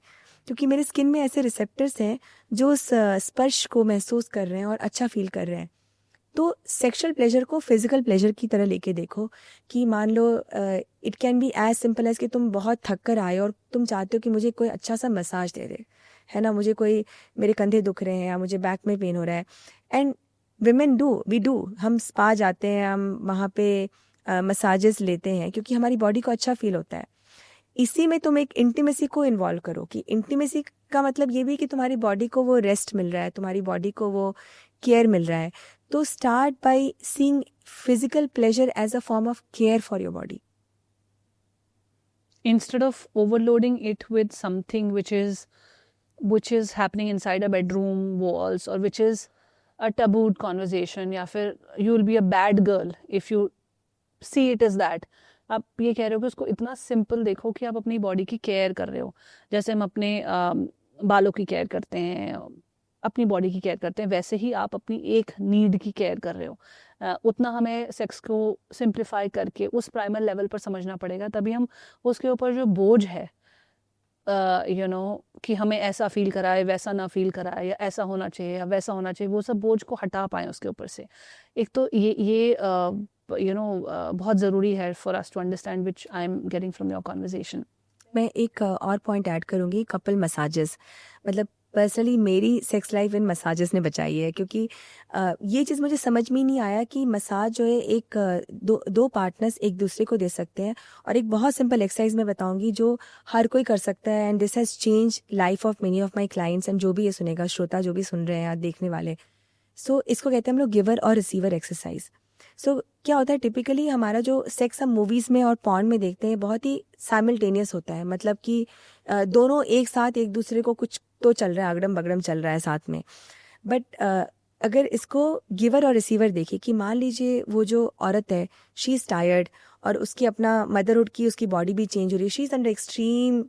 क्योंकि मेरी स्किन में ऐसे रिसेप्टर्स हैं जो उस स्पर्श को महसूस कर रहे हैं और अच्छा फील कर रहे हैं। तो सेक्सुअल प्लेजर को फिजिकल प्लेजर की तरह लेके देखो कि मान लो it can be as simple as कि तुम बहुत थक कर आए और तुम चाहते हो कि मुझे कोई अच्छा सा मसाज दे दे, है ना, मुझे कोई, मेरे कंधे दुख रहे हैं या मुझे बैक में पेन हो रहा है। एंड विमेन वी डू, हम स्पा जाते हैं, हम वहाँ पे मसाजेस लेते हैं क्योंकि हमारी बॉडी को अच्छा फील होता है। इसी में तुम एक इंटीमेसी को इन्वॉल्व करो कि इंटीमेसी का मतलब ये भी कि तुम्हारी बॉडी को वो रेस्ट मिल रहा है, तुम्हारी बॉडी को वो केयर मिल रहा है। तो start by seeing physical pleasure as a form of care for your body, Instead of overloading it with something which is happening inside a bedroom walls, or which is a tabooed conversation, या फिर you will be a bad girl if you see it as that. आप ये कह रहे हो कि उसको इतना सिंपल देखो कि आप अपनी बॉडी की केयर कर रहे हो, जैसे हम अपने बालों की केयर करते हैं, अपनी बॉडी की केयर करते हैं, वैसे ही आप अपनी एक नीड की केयर कर रहे हो। उतना हमें सेक्स को सिंप्लीफाई करके उस प्राइमल लेवल पर समझना पड़ेगा, तभी हम उसके ऊपर जो बोझ है कि हमें ऐसा फील कराए, वैसा ना फील कराए, या ऐसा होना चाहिए या वैसा होना चाहिए, वो सब बोझ को हटा पाएँ उसके ऊपर से। एक तो ये बहुत ज़रूरी है for us to understand, which I am getting from your conversation. मैं एक और पॉइंट ऐड करूँगी, कपल मसाजेस। मतलब पर्सनली मेरी सेक्स लाइफ इन मसाजेस ने बचाई है, क्योंकि ये चीज़ मुझे समझ में ही नहीं आया कि मसाज जो है एक दो पार्टनर्स एक दूसरे को दे सकते हैं। और एक बहुत सिंपल एक्सरसाइज मैं बताऊंगी जो हर कोई कर सकता है, and this has change life of many of my clients, and जो भी ये सुनेगा, श्रोता जो भी सुन रहे हैं या देखने वाले, सो इसको कहते हैं हम लोग गिवर और रिसीवर एक्सरसाइज। सो क्या होता है, टिपिकली हमारा जो सेक्स हम मूवीज़ में और पॉर्न में देखते हैं बहुत ही साइमल्टेनियस होता है। मतलब कि दोनों एक साथ एक दूसरे को, कुछ तो चल रहा है, अगड़म बगड़म चल रहा है साथ में। बट अगर इसको गिवर और रिसीवर देखें कि मान लीजिए वो जो औरत है, शी इज़ टायर्ड और उसकी अपना मदरहुड की उसकी बॉडी भी चेंज हो रही है, she is under extreme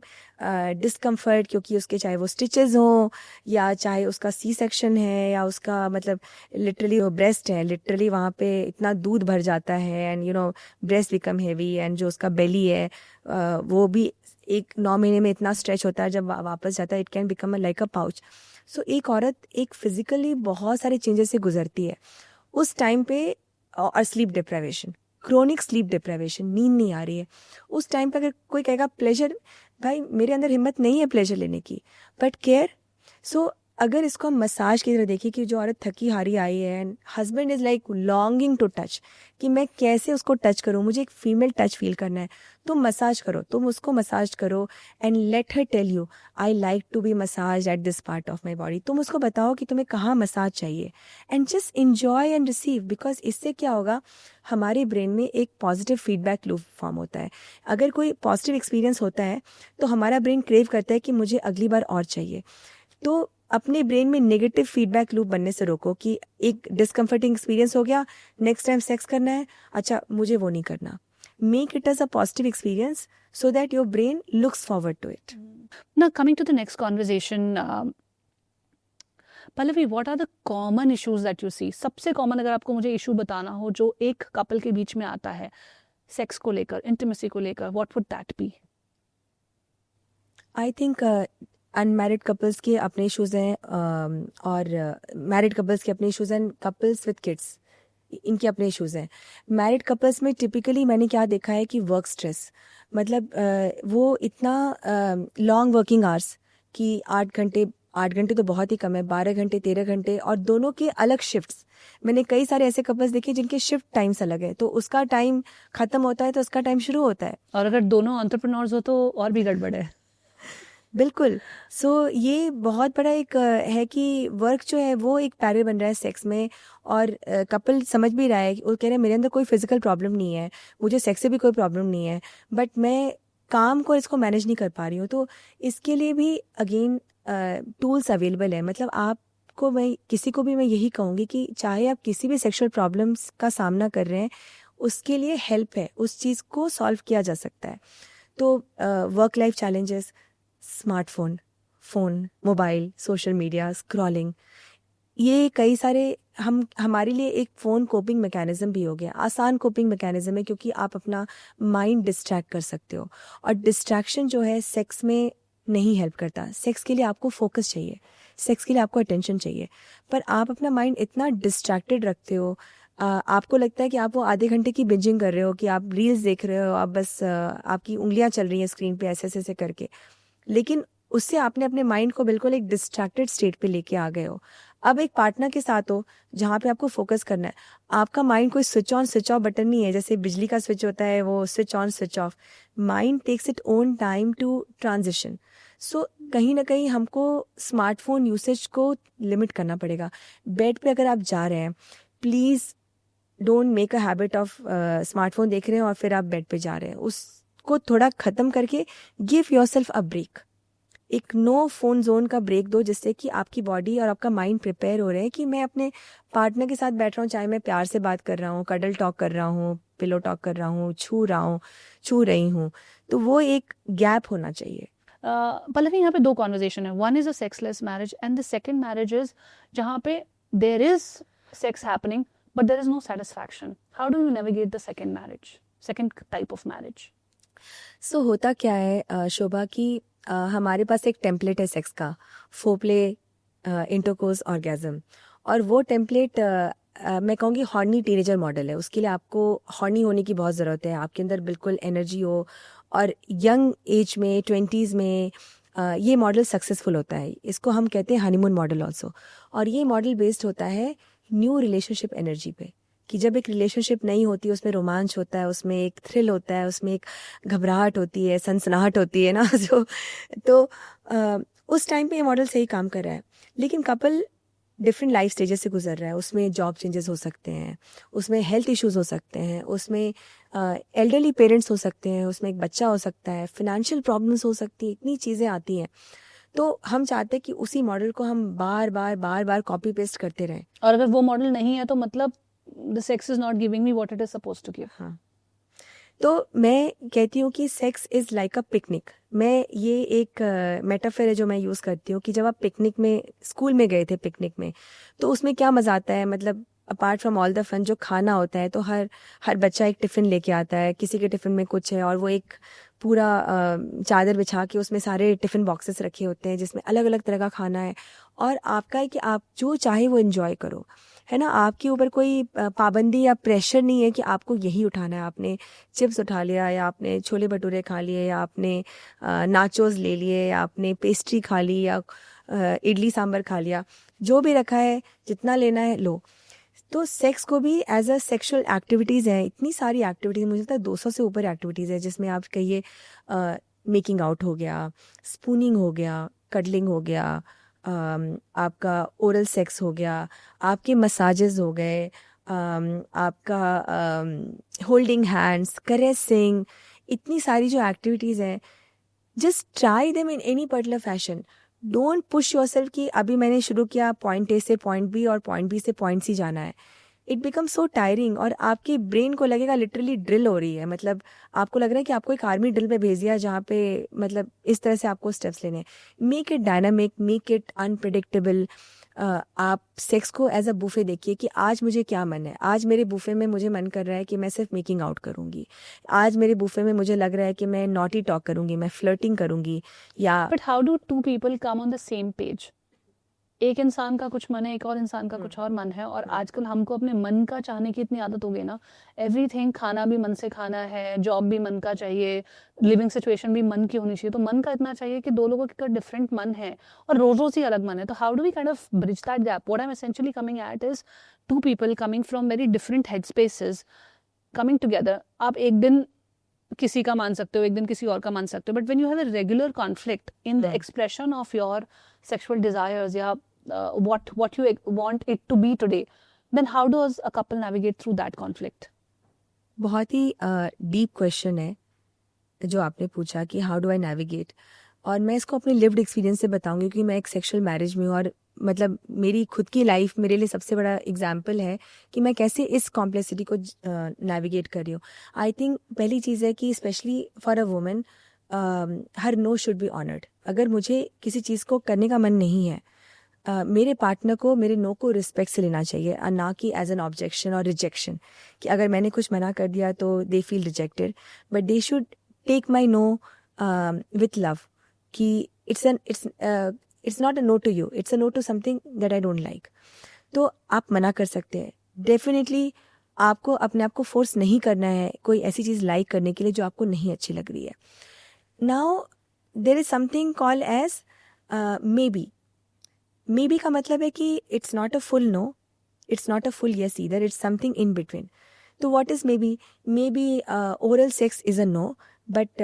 discomfort, क्योंकि उसके चाहे वो स्टिचेस हों या चाहे उसका सी सेक्शन है या उसका मतलब लिटरली वो ब्रेस्ट है, लिटरली वहाँ पे इतना दूध भर जाता है, and breast become heavy, and जो उसका बेली है वो भी एक 9 महीने में इतना स्ट्रेच होता है, जब वापस जाता है it can become like a pouch. So एक औरत एक फिजिकली बहुत सारे चेंजेस से गुजरती है उस टाइम पे। और sleep deprivation, chronic sleep deprivation, नींद नहीं आ रही है उस टाइम पे। अगर कोई कहेगा प्लेजर, भाई मेरे अंदर हिम्मत नहीं है प्लेजर लेने की, बट केयर। सो अगर इसको हम मसाज की तरह देखिए कि जो औरत थकी हारी आई है and husband is like longing to touch, कि मैं कैसे उसको टच करूँ, मुझे एक फीमेल टच फील करना है, तुम मसाज करो, तुम उसको मसाज करो, and let her tell you I like to be massage at this part of my body. तुम उसको बताओ कि तुम्हें कहाँ मसाज चाहिए, and just enjoy and receive. Because इससे क्या होगा, हमारे ब्रेन में एक पॉजिटिव फीडबैक लूप फॉर्म होता है। अगर कोई पॉजिटिव एक्सपीरियंस होता है तो हमारा ब्रेन क्रेव करता है कि मुझे अगली बार और चाहिए। तो अपने ब्रेन में नेगेटिव फीडबैक लूप बनने से रोको कि एक डिस्कम्फर्टिंग एक्सपीरियंस हो गया, नेक्स्ट टाइम सेक्स करना है, अच्छा मुझे वो नहीं करना। Make it as a positive experience so that your brain looks forward to it. Now, coming to the next conversation, Pallavi, what are the common issues that you see? सबसे common अगर आपको मुझे इशू बताना हो जो एक couple के बीच में आता है सेक्स को लेकर, इंटीमेसी को लेकर, what would that be? I think unmarried couples के अपने इश्यूज़ हैं और मैरिड कपल्स के अपने इश्यूज़ हैं, कपल्स विद किड्स इनके अपने इश्यूज़ हैं। मैरिड कपल्स में टिपिकली मैंने क्या देखा है कि वर्क स्ट्रेस, मतलब वो इतना लॉन्ग वर्किंग आवर्स कि 8 घंटे तो बहुत ही कम है, 12 घंटे 13 घंटे, और दोनों के अलग शिफ्ट्स। मैंने कई सारे ऐसे कपल्स देखे जिनके शिफ्ट टाइम्स अलग है, तो उसका टाइम ख़त्म होता है तो उसका टाइम शुरू होता है। और अगर दोनों एंटरप्रेन्योर्स हो तो और भी गड़बड़ है। बिल्कुल। सो ये बहुत बड़ा एक है कि वर्क जो है वो एक बैरियर बन रहा है सेक्स में, और कपल समझ भी रहा है, वो कह रहे हैं मेरे अंदर कोई फिजिकल प्रॉब्लम नहीं है, मुझे सेक्स से भी कोई प्रॉब्लम नहीं है, बट मैं काम को इसको मैनेज नहीं कर पा रही हूँ। तो इसके लिए भी अगेन टूल्स अवेलेबल है। मतलब आपको, मैं किसी को भी मैं यही कहूँगी कि चाहे आप किसी भी सेक्सुअल प्रॉब्लम्स का सामना कर रहे हैं, उसके लिए हेल्प है, उस चीज़ को सॉल्व किया जा सकता है। तो work life challenges, smartphone, phone, mobile, social media, scrolling, ये कई सारे हमारे लिए एक फ़ोन कोपिंग मैकेनिज़्म भी हो गया, आसान कोपिंग मैकेनिज़्म है, क्योंकि आप अपना माइंड डिस्ट्रैक्ट कर सकते हो। और डिस्ट्रैक्शन जो है सेक्स में नहीं हेल्प करता। सेक्स के लिए आपको फोकस चाहिए, सेक्स के लिए आपको अटेंशन चाहिए, पर आप अपना माइंड इतना डिस्ट्रैक्टेड रखते हो, आपको लगता है कि आप वो आधे घंटे की बिंजिंग कर रहे हो, कि आप रील्स देख रहे हो, आप बस आपकी उंगलियां चल रही हैं स्क्रीन पे ऐसे ऐसे करके, लेकिन उससे आपने अपने माइंड को बिल्कुल एक डिस्ट्रैक्टेड स्टेट पे लेके आ गए हो। अब एक पार्टनर के साथ हो जहाँ पे आपको फोकस करना है, आपका माइंड कोई switch on switch off button नहीं है, जैसे बिजली का स्विच होता है वो switch on switch off. Mind takes its own time to transition. So कहीं ना कहीं हमको स्मार्टफोन यूसेज को लिमिट करना पड़ेगा। बेड पे अगर आप जा रहे हैं, please don't make a habit of smartphone देख रहे हैं और फिर आप बेड पे जा रहे हैं, उसको थोड़ा ख़त्म करके गिव योरसेल्फ अ ब्रेक। एक नो फोन जोन का ब्रेक दो, जिससे कि आपकी बॉडी और आपका माइंड प्रिपेयर हो रहे हैं कि मैं अपने पार्टनर के साथ बैठ रहा हूँ, चाहे मैं प्यार से बात कर रहा हूँ, कडल टॉक कर रहा हूँ, पिलो टॉक कर रहा हूँ, छू रही हूँ, तो वो एक गैप होना चाहिए। पल्लवी, यहाँ पे दो कॉन्वर्जेशन है। One is a sexless marriage and the second marriage is जहाँ पे there is sex happening but there is no satisfaction. How do you navigate the second marriage, second type of marriage? So होता क्या है शोभा, कि हमारे पास एक template है sex का, फोरप्ले, इंटरकोर्स, ऑर्गेज़म, और वो टेम्पलेट मैं कहूँगी हॉर्नी टीनेजर मॉडल है। उसके लिए आपको हॉर्नी होने की बहुत ज़रूरत है, आपके अंदर बिल्कुल एनर्जी हो, और यंग एज में 20s में ये मॉडल सक्सेसफुल होता है। इसको हम कहते हैं हनीमून मॉडल ऑल्सो। और ये मॉडल बेस्ड होता है न्यू रिलेशनशिप एनर्जी पे, कि जब एक रिलेशनशिप नहीं होती, उसमें रोमांच होता है, उसमें एक थ्रिल होता है, उसमें एक घबराहट होती है, सनसनाहट होती है ना जो, तो उस टाइम पे ये मॉडल सही काम कर रहा है। लेकिन कपल डिफरेंट लाइफ स्टेजेस से गुजर रहा है, उसमें जॉब चेंजेस हो सकते हैं, उसमें हेल्थ इश्यूज हो सकते हैं, उसमें एल्डरली पेरेंट्स हो सकते हैं, उसमें एक बच्चा हो सकता है, फिनेंशियल प्रॉब्लम्स हो सकती है, इतनी चीज़ें आती हैं। तो हम चाहते हैं कि उसी मॉडल को हम बार बार कॉपी पेस्ट करते रहें। और अगर वो मॉडल नहीं है तो मतलब the sex is not giving me what it is supposed to give. हाँ, तो मैं कहती हूँ कि sex is like a picnic. मैं ये एक मेटाफर है जो मैं यूज़ करती हूँ, कि जब आप पिकनिक में, स्कूल में गए थे पिकनिक में, तो उसमें क्या मज़ा आता है, मतलब apart from all the fun, जो खाना होता है, तो हर बच्चा एक टिफ़िन लेके आता है, किसी के टिफ़िन में कुछ है, और वो एक पूरा चादर बिछा के उसमें सारे टिफ़िन बॉक्सेस रखे होते हैं जिसमें अलग अलग तरह का खाना है, और आपका है कि आप जो चाहे वो इन्जॉय करो, है ना। आपके ऊपर कोई पाबंदी या प्रेशर नहीं है कि आपको यही उठाना है। आपने चिप्स उठा लिया, या आपने छोले भटूरे खा लिए, या आपने नाचोस ले लिए, या आपने पेस्ट्री खा ली, या इडली सांभर खा लिया, जो भी रखा है जितना लेना है लो। तो सेक्स को भी एज अ सेक्सुअल एक्टिविटीज़ है, इतनी सारी एक्टिविटीज़, मुझे लगता है 200 से ऊपर एक्टिविटीज़ है, जिसमें आप कहिए मेकिंग आउट हो गया, स्पूनिंग हो गया, कडलिंग हो गया, आपका ओरल सेक्स हो गया, आपके मसाजेस हो गए, आपका होल्डिंग हैंड्स, करेसिंग, इतनी सारी जो एक्टिविटीज़ हैं, just try them in any particular fashion. Don't push yourself कि अभी मैंने शुरू किया पॉइंट ए से पॉइंट बी और पॉइंट बी से पॉइंट सी जाना है। इट बिकम सो टायरिंग, और आपके ब्रेन को लगेगा लिटरली ड्रिल हो रही है, मतलब आपको लग रहा है कि आपको एक आर्मी ड्रिल में भेज दिया, जहाँ पे मतलब इस तरह से आपको स्टेप्स लेने हैं। Make it dynamic, make it unpredictable. आप सेक्स को एज अ बुफे देखिए कि आज मुझे क्या मन है। आज मेरे बुफे में मुझे मन कर रहा है कि मैं सिर्फ मेकिंग आउट करूंगी। आज मेरे बुफे में मुझे लग रहा है कि मैं नॉटी टॉक करूंगी, मैं फ्लर्टिंग करूंगी। या but how do two people come on the same page? एक इंसान का कुछ मन है, एक और इंसान का कुछ और मन है, और आजकल हमको अपने मन का चाहने की इतनी आदत हो गई ना। एवरीथिंग, खाना भी मन से खाना है, जॉब भी मन का चाहिए, लिविंग सिचुएशन भी मन की होनी चाहिए। तो मन का इतना चाहिए कि दो लोगों का डिफरेंट मन है और रोज रोज ही अलग मन है। तो how do we kind of bridge that gap? What I am essentially coming at is two people coming from very different head spaces coming together. आप एक दिन किसी का मान सकते हो, एक दिन किसी और का मान सकते हो, but when you have a regular conflict in the expression of your sexual desires, या what you want it to be today, then how does a couple navigate through that conflict? बहुत ही डीप क्वेश्चन है जो आपने पूछा कि how do I navigate, और मैं इसको अपने लिव्ड एक्सपीरियंस से बताऊंगी, क्योंकि मैं एक सेक्सुअल मैरिज में हूँ, और मतलब मेरी खुद की लाइफ मेरे लिए सबसे बड़ा एग्जाम्पल है कि मैं कैसे इस कॉम्प्लेक्सिटी को नेविगेट कर रही हूँ। आई थिंक पहली चीज़ है कि specially for a woman, her no should be honoured. अगर मुझे किसी चीज़ को करने का मन नहीं है, मेरे पार्टनर को मेरे नो को रिस्पेक्ट से लेना चाहिए, और ना कि एज एन ऑब्जेक्शन और रिजेक्शन, कि अगर मैंने कुछ मना कर दिया तो they feel rejected. But they should take my no with love, कि it's not a no to you, it's a no to something that I don't like. तो आप मना कर सकते हैं. डेफिनेटली आपको अपने आप को फोर्स नहीं करना है कोई ऐसी चीज़ लाइक करने के लिए जो आपको नहीं अच्छी लग रही है. Now there is something called as maybe. Maybe का मतलब है कि it's not a full no, it's not a full yes either, it's something in between. तो what is maybe? Maybe oral sex is a no, but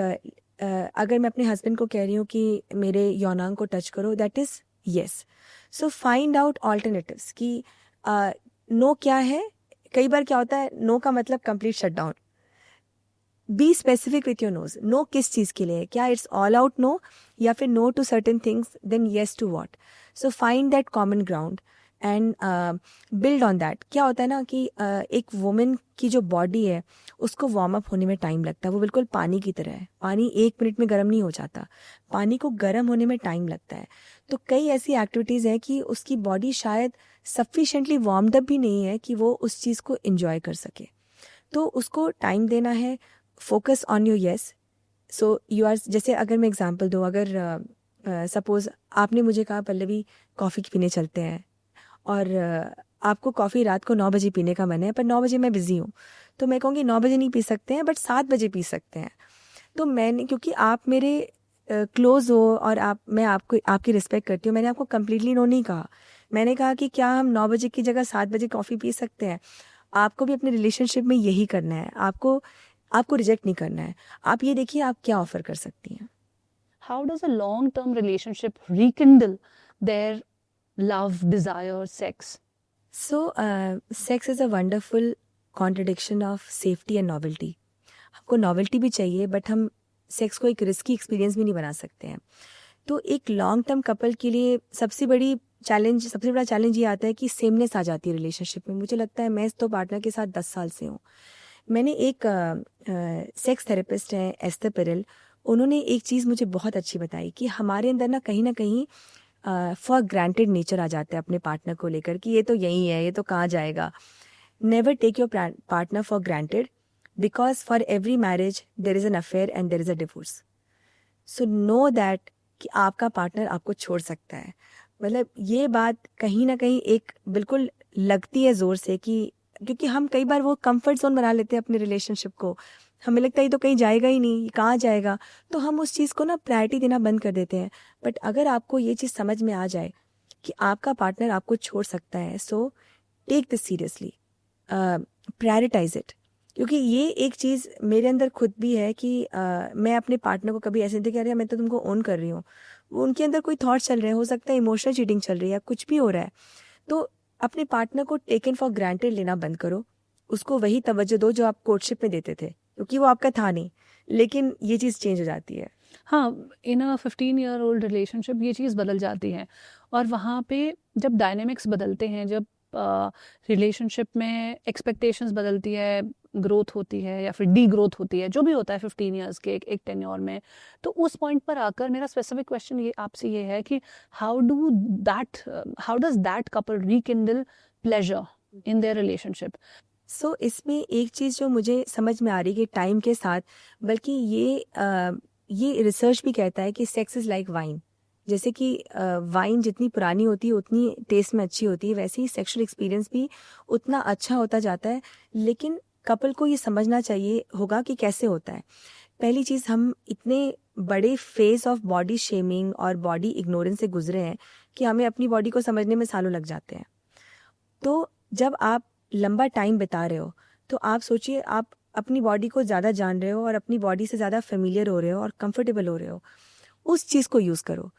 अगर मैं अपने husband को कह रही हूँ कि मेरे यौनांग को टच करो, that is yes. So find out alternatives कि नो क्या है. कई बार क्या होता है, नो का मतलब complete shut down. Be specific with your nos. No किस चीज़ के लिए है? क्या इट्स ऑल आउट नो, या फिर no to certain things, then yes to what. So find that common ground and build on that. क्या होता है ना कि एक वुमेन की जो बॉडी है उसको वार्म अप होने में टाइम लगता है. वो बिल्कुल पानी की तरह है. पानी 1 मिनट में गर्म नहीं हो जाता. पानी को गर्म होने में टाइम लगता है. तो कई ऐसी एक्टिविटीज़ हैं कि उसकी बॉडी शायद सफिशेंटली वार्म्ड अप भी नहीं है कि वो उस चीज़ को इंजॉय कर सके. तो उसको टाइम देना है. Focus on your yes. So you are, जैसे अगर मैं एग्जांपल दूँ, अगर सपोज आपने मुझे कहा पल्लवी कॉफ़ी पीने चलते हैं, और आपको कॉफ़ी रात को 9 बजे पीने का मन है, पर 9 बजे मैं बिज़ी हूँ, तो मैं कहूँगी 9 बजे नहीं पी सकते हैं, बट 7 बजे पी सकते हैं. तो मैंने, क्योंकि आप मेरे क्लोज हो और मैं आपको आपकी रिस्पेक्ट करती हूँ, मैंने आपको कम्प्लीटली नो नहीं कहा. मैंने कहा कि क्या हम 9 बजे की जगह 7 बजे कॉफ़ी पी सकते हैं. आपको भी अपने रिलेशनशिप में यही करना है. आपको रिजेक्ट नहीं करना है. आप ये देखिए आप क्या ऑफर कर सकती हैं. How does a long term relationship rekindle their love, desire, sex? So sex is a wonderful contradiction of safety and novelty. हमको नॉवेल्टी भी चाहिए, बट हम सेक्स को एक रिस्की एक्सपीरियंस भी नहीं बना सकते हैं. तो एक लॉन्ग टर्म कपल के लिए सबसे बड़ा चैलेंज ये आता है कि सेमनेस आ जाती है रिलेशनशिप में. मुझे लगता है, मैं तो पार्टनर के साथ 10 साल से हूँ. मैंने एक सेक्स थेरेपिस्ट हैं एस्थर पेरेल, उन्होंने एक चीज़ मुझे बहुत अच्छी बताई कि हमारे अंदर ना कहीं फॉर ग्रांटेड नेचर आ जाता है अपने पार्टनर को लेकर, कि ये तो यही है, ये तो कहाँ जाएगा. Never take your partner for granted, because for every marriage there is an affair and there is a divorce. So know that कि आपका पार्टनर आपको छोड़ सकता है. मतलब ये बात कहीं ना कहीं एक बिल्कुल लगती है ज़ोर से, कि क्योंकि हम कई बार वो कंफर्ट जोन बना लेते हैं अपने रिलेशनशिप को. हमें लगता है ये तो कहीं जाएगा ही नहीं, ये कहाँ जाएगा, तो हम उस चीज़ को ना प्रायोरिटी देना बंद कर देते हैं. बट अगर आपको ये चीज़ समझ में आ जाए कि आपका पार्टनर आपको छोड़ सकता है, so take this seriously, prioritise it. क्योंकि ये एक चीज़ मेरे अंदर खुद भी है कि मैं अपने पार्टनर को कभी ऐसे नहीं कह रही मैं तो तुमको ओन कर रही हूँ. वो उनके अंदर कोई थॉट चल रहे हैं, हो सकता है इमोशनल चीटिंग चल रही है, कुछ भी हो रहा है. तो अपने पार्टनर को टेकन फॉर ग्रांटेड लेना बंद करो. उसको वही तवज्जो दो जो आप कोर्टशिप में देते थे, क्योंकि वो आपका था नहीं. लेकिन ये चीज़ चेंज हो जाती है. हाँ, इन अ 15-year-old रिलेशनशिप ये चीज़ बदल जाती है. और वहाँ पे जब डायनेमिक्स बदलते हैं, जब रिलेशनशिप में एक्सपेक्टेशंस बदलती है, ग्रोथ होती है या फिर डी ग्रोथ होती है, जो भी होता है 15 ईयर्स के एक टेन्योर में, तो उस पॉइंट पर आकर मेरा स्पेसिफिक क्वेश्चन ये आपसे ये है कि how does that couple rekindle pleasure in their relationship? So इसमें एक चीज़ जो मुझे समझ में आ रही है कि टाइम के साथ, बल्कि ये रिसर्च भी कहता है कि सेक्स इज़ लाइक वाइन. जैसे कि वाइन जितनी पुरानी होती है उतनी टेस्ट में अच्छी होती है, वैसे ही सेक्सुअल एक्सपीरियंस भी उतना अच्छा होता जाता है. लेकिन कपल को ये समझना चाहिए होगा कि कैसे होता है. पहली चीज़, हम इतने बड़े फेज ऑफ बॉडी शेमिंग और बॉडी इग्नोरेंस से गुजरे हैं कि हमें अपनी बॉडी को समझने में सालों लग जाते हैं. तो जब आप लंबा टाइम बिता रहे हो, तो आप सोचिए आप अपनी बॉडी को ज़्यादा जान रहे हो और अपनी बॉडी से ज़्यादा फेमिलियर हो रहे हो और कंफर्टेबल हो रहे हो. उस चीज़ को यूज़ करो.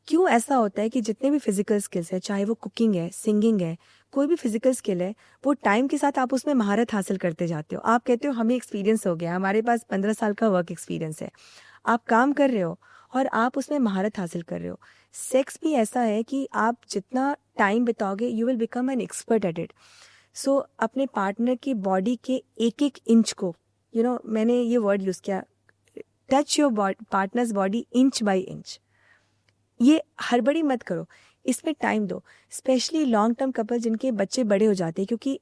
क्यों ऐसा होता है कि जितने भी फिजिकल स्किल्स है, चाहे वो कुकिंग है, सिंगिंग है, कोई भी फिजिकल स्किल है, वो टाइम के साथ आप उसमें महारत हासिल करते जाते हो. आप कहते हो हमें एक्सपीरियंस हो गया, हमारे पास 15 साल का वर्क एक्सपीरियंस है. आप काम कर रहे हो और आप उसमें महारत हासिल कर रहे हो. सेक्स भी ऐसा है कि आप जितना टाइम बिताओगे, you will become an expert at it. So अपने पार्टनर की बॉडी के एक एक इंच को, मैंने ये वर्ड यूज़ किया, touch your partners body inch by inch. ये हड़बड़ी मत करो, इसमें टाइम दो, स्पेशली लॉन्ग टर्म कपल जिनके बच्चे बड़े हो जाते हैं, क्योंकि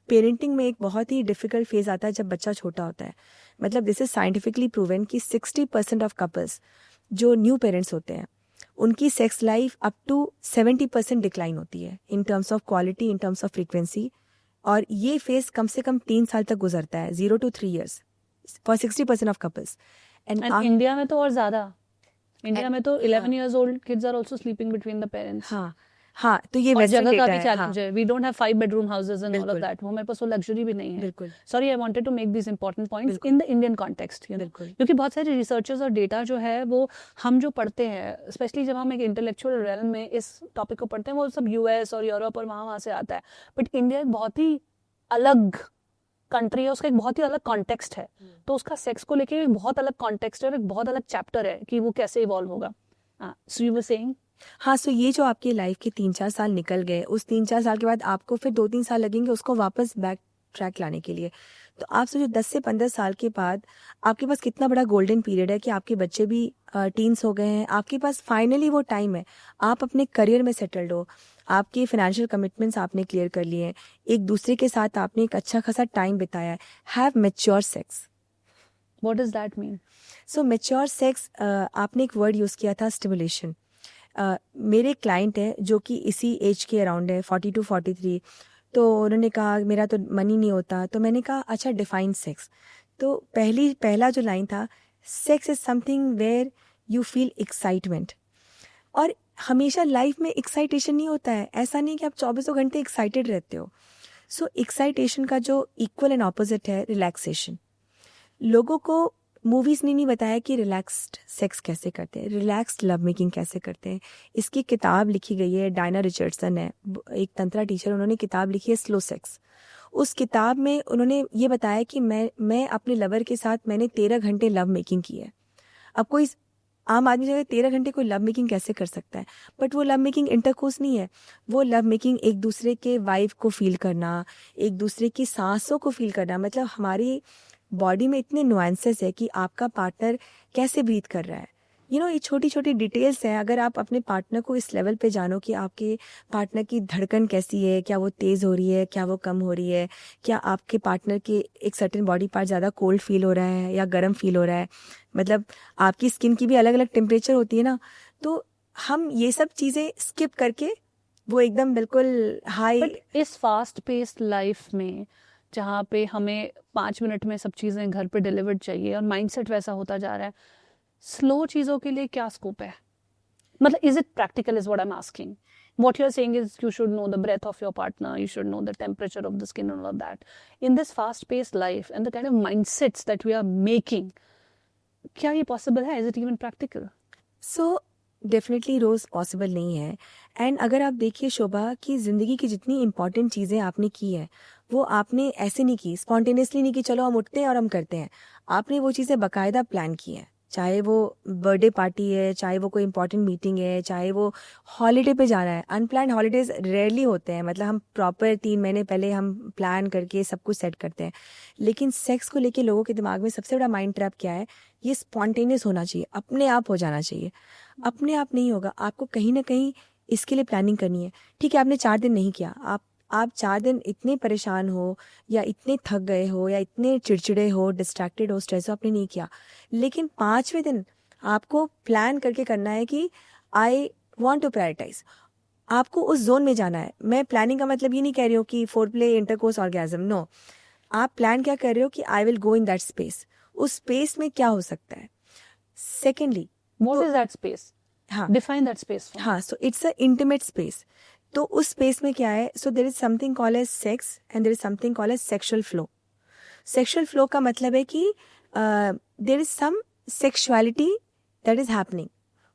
पेरेंटिंग में एक बहुत ही डिफिकल्ट फेज आता है जब बच्चा छोटा होता है। मतलब दिस इज साइंटिफिकली प्रूवन कि 60% ऑफ कपल्स जो न्यू पेरेंट्स होते हैं उनकी sex life up to 70% decline होती है in terms of quality, in terms of frequency. और ये फेज कम से कम 3 साल तक गुजरता है, 0 to 3 years for 60% of couples. And India में तो और ज्यादा, इंडिया में तो 11 years old kids are also sleeping between the parents. हाँ, तो ये और वेस्टर्न जगह का डेटा भी है। चैलेंज है, we don't have 5 bedroom houses and all of बिल्कुल। that, वो मेरे पास वो लग्जरी भी नहीं है। बिल्कुल sorry, I wanted to make this important points बिल्कुल। In the Indian context, you know, बिल्कुल क्योंकि बहुत सारे रिसर्चर्स और डेटा जो है वो हम जो पढ़ते हैं, स्पेशली जब हम एक इंटेलेक्चुअल रेलम में इस टॉपिक को पढ़ते हैं, वो सब यूएस और यूरोप और वहाँ से आता है। बट इंडिया एक बहुत ही अलग कंट्री है, उसका एक बहुत ही अलग कॉन्टेक्स्ट है, तो उसका सेक्स को लेके एक बहुत अलग कॉन्टेक्स्ट है और एक बहुत अलग चैप्टर है कि वो कैसे इवॉल्व होगा। So you were saying? हाँ, सो ये जो आपकी लाइफ के 3-4 साल निकल गए, उस 3-4 साल के बाद आपको फिर 2-3 साल लगेंगे उसको वापस बैक ट्रैक लाने के लिए। तो आप सोचो 10 से 15 साल के बाद आपके पास कितना बड़ा गोल्डन पीरियड है कि आपके बच्चे भी टीन्स हो गए हैं, आपके पास फाइनली वो टाइम है, आप अपने करियर में सेटल्ड हो, आपके फाइनेंशियल कमिटमेंट्स आपने क्लियर कर लिए हैं, एक दूसरे के साथ आपने एक अच्छा खासा टाइम बिताया है। Have mature sex. What does that mean? So mature sex, आपने एक वर्ड यूज़ किया था, स्टिमुलेशन। मेरे क्लाइंट है जो कि इसी एज के अराउंड है, 40 to 43। तो उन्होंने कहा मेरा तो मन ही नहीं होता। तो मैंने कहा अच्छा, डिफाइन सेक्स। तो पहला जो लाइन था, sex is something where you feel excitement. और हमेशा लाइफ में एक्साइटेशन नहीं होता है, ऐसा नहीं कि आप 24 घंटे एक्साइटेड रहते हो। सो एक्साइटेशन का जो इक्वल एंड ऑपोजिट है रिलैक्सेशन। लोगों को मूवीज़ ने नहीं बताया कि रिलैक्स्ड सेक्स कैसे करते हैं, रिलैक्स्ड लव मेकिंग कैसे करते हैं। इसकी किताब लिखी गई है, डायना रिचर्डसन है, एक तंत्रा टीचर, उन्होंने किताब लिखी है स्लो सेक्स। उस किताब में उन्होंने ये बताया कि मैं अपने लवर के साथ मैंने 13 घंटे लव मेकिंग की है। अब कोई आम आदमी जो है 13 घंटे कोई लव मेकिंग कैसे कर सकता है? बट वो लव मेकिंग इंटरकोर्स नहीं है, वो लव मेकिंग एक दूसरे के वाइफ को फील करना, एक दूसरे की सांसों को फील करना। मतलब हमारी बॉडी में इतने नुआंसेस है कि आपका पार्टनर कैसे ब्रीथ कर रहा है, यू नो, ये छोटी छोटी डिटेल्स हैं। अगर आप अपने पार्टनर को इस लेवल पे जानो कि आपके पार्टनर की धड़कन कैसी है, क्या वो तेज़ हो रही है, क्या वो कम हो रही है, क्या आपके पार्टनर के एक सर्टेन बॉडी पार्ट ज़्यादा कोल्ड फील हो रहा है या गर्म फील हो रहा है। मतलब आपकी स्किन की भी अलग अलग टेम्परेचर होती है ना। तो हम ये सब चीज़ें स्किप करके वो एकदम बिल्कुल हाई। बट इस फास्ट पेस्ड लाइफ में जहाँ पे हमें 5 मिनट में सब चीज़ें घर पे डिलीवर्ड चाहिए और माइंडसेट वैसा होता जा रहा है, स्लो चीज़ों के लिए क्या स्कोप है? मतलब is it practical, is what I am asking. What you're saying is you should know the breath of your partner, you should know the temperature of the skin and all of that. In this fast-paced life and the kind of mindsets that we are making, क्या ये possible है? Is it even practical? So definitely रोज़ possible नहीं है। And अगर आप देखिए शोभा कि ज़िंदगी की जितनी इंपॉर्टेंट चीज़ें आपने की हैं वो आपने ऐसे नहीं की, स्पॉन्टेनियसली नहीं की चलो हम उठते हैं और हम करते हैं। आपने वो चीज़ें बाकायदा प्लान की हैं, चाहे वो बर्थडे पार्टी है, चाहे वो कोई इंपॉर्टेंट मीटिंग है, चाहे वो हॉलीडे पे जाना है। अनप्लान्ड हॉलीडेज रेयरली होते हैं, मतलब हम प्रॉपर 3 महीने पहले हम प्लान करके सब कुछ सेट करते हैं। लेकिन सेक्स को लेके लोगों के दिमाग में सबसे बड़ा माइंड ट्रैप क्या है, ये स्पॉन्टेनियस होना चाहिए, अपने आप हो जाना चाहिए। अपने आप नहीं होगा, आपको कहीं ना कहीं इसके लिए प्लानिंग करनी है। ठीक है, आपने 4 दिन नहीं किया, आप 4 दिन इतने परेशान हो या इतने थक गए हो या इतने चिड़चिड़े हो, डिस्ट्रैक्टेड हो, स्ट्रेस हो, आपने नहीं किया। लेकिन 5वें दिन आपको प्लान करके करना है कि आई वॉन्ट टू प्रायोरिटाइज, आपको उस जोन में जाना है। मैं प्लानिंग का मतलब ये नहीं कह रही हूँ कि फोरप्ले, इंटरकोर्स, ऑर्गेज़म, नो। आप प्लान क्या कर रहे हो कि I will go in that space. उस स्पेस में क्या हो सकता है? Secondly, What is that space? हाँ, Define that space for me. हाँ, so it's a intimate space. तो उस स्पेस में क्या है, so there is something called as sex and there is something called as sexual flow. Sexual flow का मतलब है कि there is some sexuality that is happening,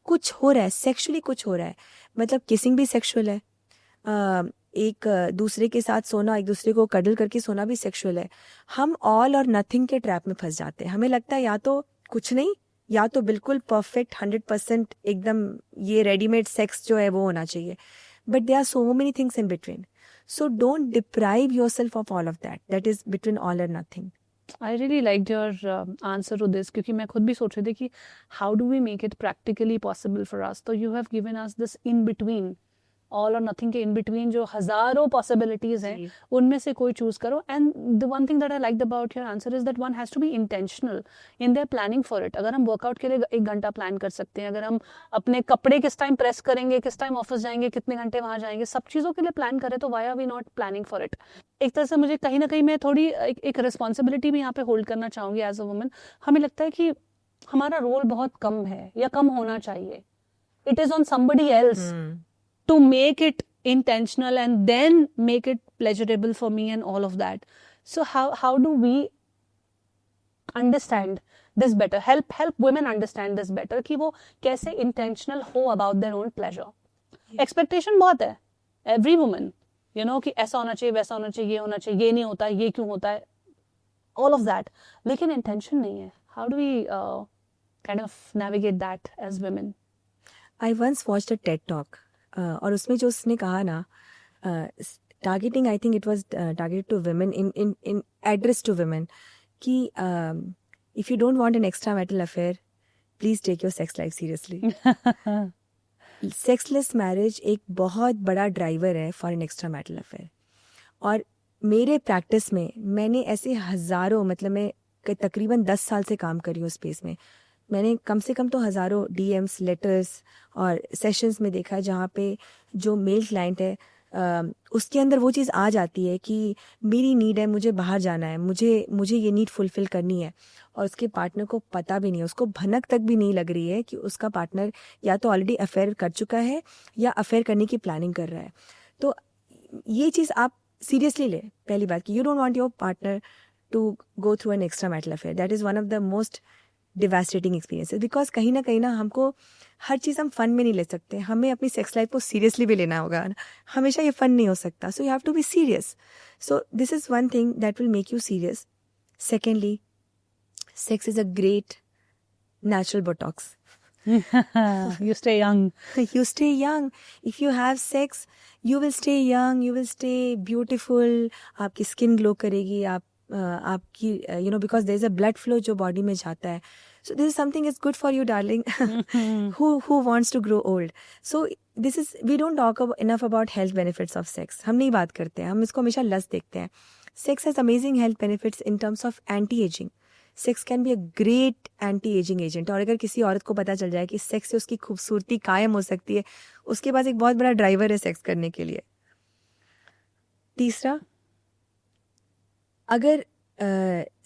कुछ हो रहा है सेक्सुअली, कुछ हो रहा है। मतलब किसिंग भी सेक्सुअल है, एक दूसरे के साथ सोना, एक दूसरे को कडल करके सोना भी सेक्सुअल है। हम ऑल और नथिंग के ट्रैप में फंस जाते हैं। हमें लगता है या तो कुछ नहीं, या तो बिल्कुल परफेक्ट 100% एकदम ये रेडीमेड सेक्स जो है वो होना चाहिए। But there are so many things in between. So don't deprive yourself of all of that, that is between all or nothing. I really like your answer to this, क्योंकि मैं खुद भी सोच रही थी कि how do we make it practically possible for us. तो you have given us this in between, all or nothing के इन बिटवीन जो हजारों पॉसिबिलिटीज हैं, उनमें से कोई चूज करो. And the one thing that I like about your answer is that one has to be intentional in their planning for it. अगर हम वर्कआउट के लिए 1 घंटा प्लान कर सकते हैं, अगर हम अपने कपड़े किस टाइम प्रेस करेंगे, किस टाइम ऑफिस जाएंगे, कितने घंटे वहां जाएंगे, सब चीजों के लिए प्लान करें, तो why are we not planning for it. एक तरह से मुझे कहीं ना कहीं मैं थोड़ी एक रिस्पॉन्सिबिलिटी भी यहाँ पे होल्ड करना चाहूंगी एज अ वुमन. हमें लगता है कि हमारा रोल बहुत कम है या कम होना चाहिए. It is on somebody else to make it intentional and then make it pleasurable for me and all of that. So how do we understand this better, help women understand this better कि वो कैसे intentional हो about their own pleasure. Expectation बहुत है every woman, you know, कि ऐसा होना चाहिए, वैसा होना चाहिए, ये होना चाहिए, ये नहीं होता, ये क्यों होता है, all of that, लेकिन intention नहीं है. How do we kind of navigate that as women? I once watched a TED talk. और उसमें जो उसने कहा ना, targeting, I think it was targeted to women, in address to women, कि if you don't want an extra marital affair, please take your sex life seriously. Sexless marriage एक बहुत बड़ा ड्राइवर है for an extra marital affair. और मेरे practice में मैंने ऐसे हज़ारों, मतलब मैं तकरीबन 10 साल से काम कर रही हूँ स्पेस में, मैंने कम से कम तो हज़ारों डीएम्स, लेटर्स और सेशंस में देखा है जहाँ पे जो मेल क्लाइंट है उसके अंदर वो चीज़ आ जाती है कि मेरी नीड है, मुझे बाहर जाना है, मुझे ये नीड फुलफ़िल करनी है, और उसके पार्टनर को पता भी नहीं है, उसको भनक तक भी नहीं लग रही है कि उसका पार्टनर या तो ऑलरेडी अफेयर कर चुका है या अफेयर करने की प्लानिंग कर रहा है. तो ये चीज़ आप सीरियसली ले. पहली बात कि you don't want your partner to go through an extra marital affair. That is one of the most devastating experiences, because कहीं ना हमको हर चीज़ हम फन में नहीं ले सकते, हमें अपनी सेक्स लाइफ को सीरियसली भी लेना होगा. हमेशा ये फन नहीं हो सकता. So you have to be serious. So this is one thing that will make you serious. Secondly, sex is a great natural botox. You stay young. You stay young. If you have sex, you will stay young, you will stay beautiful. आपकी skin glow करेगी, आपकी because there is a blood flow जो body में जाता है. So this is something is good for you, darling. Who wants to grow old? So we don't talk enough about health benefits of sex. हम नहीं बात करते हैं, हम इसको हमेशा लस्ट देखते हैं. Sex has amazing health benefits in terms of anti-aging. Sex can be a great anti ageing agent. और अगर किसी औरत को पता चल जाए कि सेक्स से उसकी खूबसूरती कायम हो सकती है, उसके पास एक बहुत बड़ा ड्राइवर है सेक्स करने के लिए. तीसरा, अगर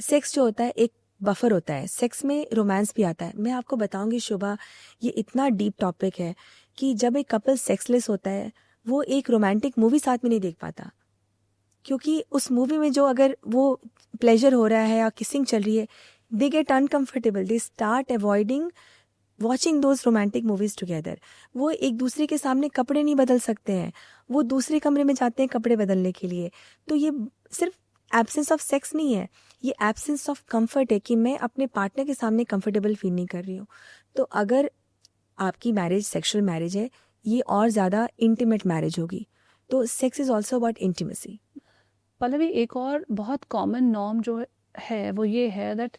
सेक्स जो होता है एक बफर होता है, सेक्स में रोमांस भी आता है. मैं आपको बताऊंगी शोभा, ये इतना डीप टॉपिक है कि जब एक कपल सेक्सलेस होता है वो एक रोमांटिक मूवी साथ में नहीं देख पाता, क्योंकि उस मूवी में जो अगर वो प्लेजर हो रहा है या किसिंग चल रही है, they get uncomfortable, they start avoiding watching those romantic movies together. वो एक दूसरे के सामने कपड़े नहीं बदल सकते हैं, वो दूसरे कमरे में जाते हैं कपड़े बदलने के लिए. तो ये सिर्फ एब्सेंस ऑफ सेक्स नहीं है, ये एब्सेंस ऑफ कंफर्ट है कि मैं अपने पार्टनर के सामने कंफर्टेबल फील नहीं कर रही हूँ. तो अगर आपकी मैरिज सेक्शुअल मैरिज है, ये और ज़्यादा इंटीमेट मैरिज होगी. तो sex is also about intimacy. Pallavi, एक और बहुत कॉमन नॉर्म जो है वो ये है that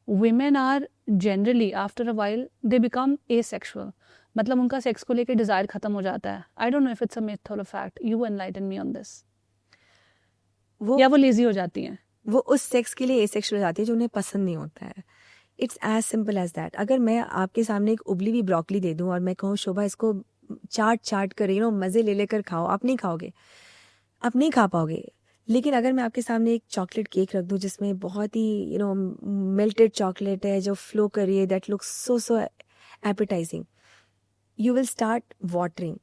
women are generally after a while they become asexual. मतलब उनका सेक्स को लेकर डिजायर खत्म हो जाता है. I don't know if it's a myth or a fact. You enlighten me on this. या वो लेजी हो जाती हैं, वो उस सेक्स के लिए एसेक्सुअल हो जाती है जो उन्हें पसंद नहीं होता है. It's as simple as that. अगर मैं आपके सामने एक उबली हुई ब्रोकली दे दूं और मैं कहूँ शोभा इसको चाट कर मज़े ले लेकर खाओ, आप नहीं खाओगे, आप नहीं खा पाओगे. लेकिन अगर मैं आपके सामने एक चॉकलेट केक रख दूं जिसमें बहुत ही मेल्टेड चॉकलेट है जो फ्लो कर रही है, that looks so appetizing, you will start watering.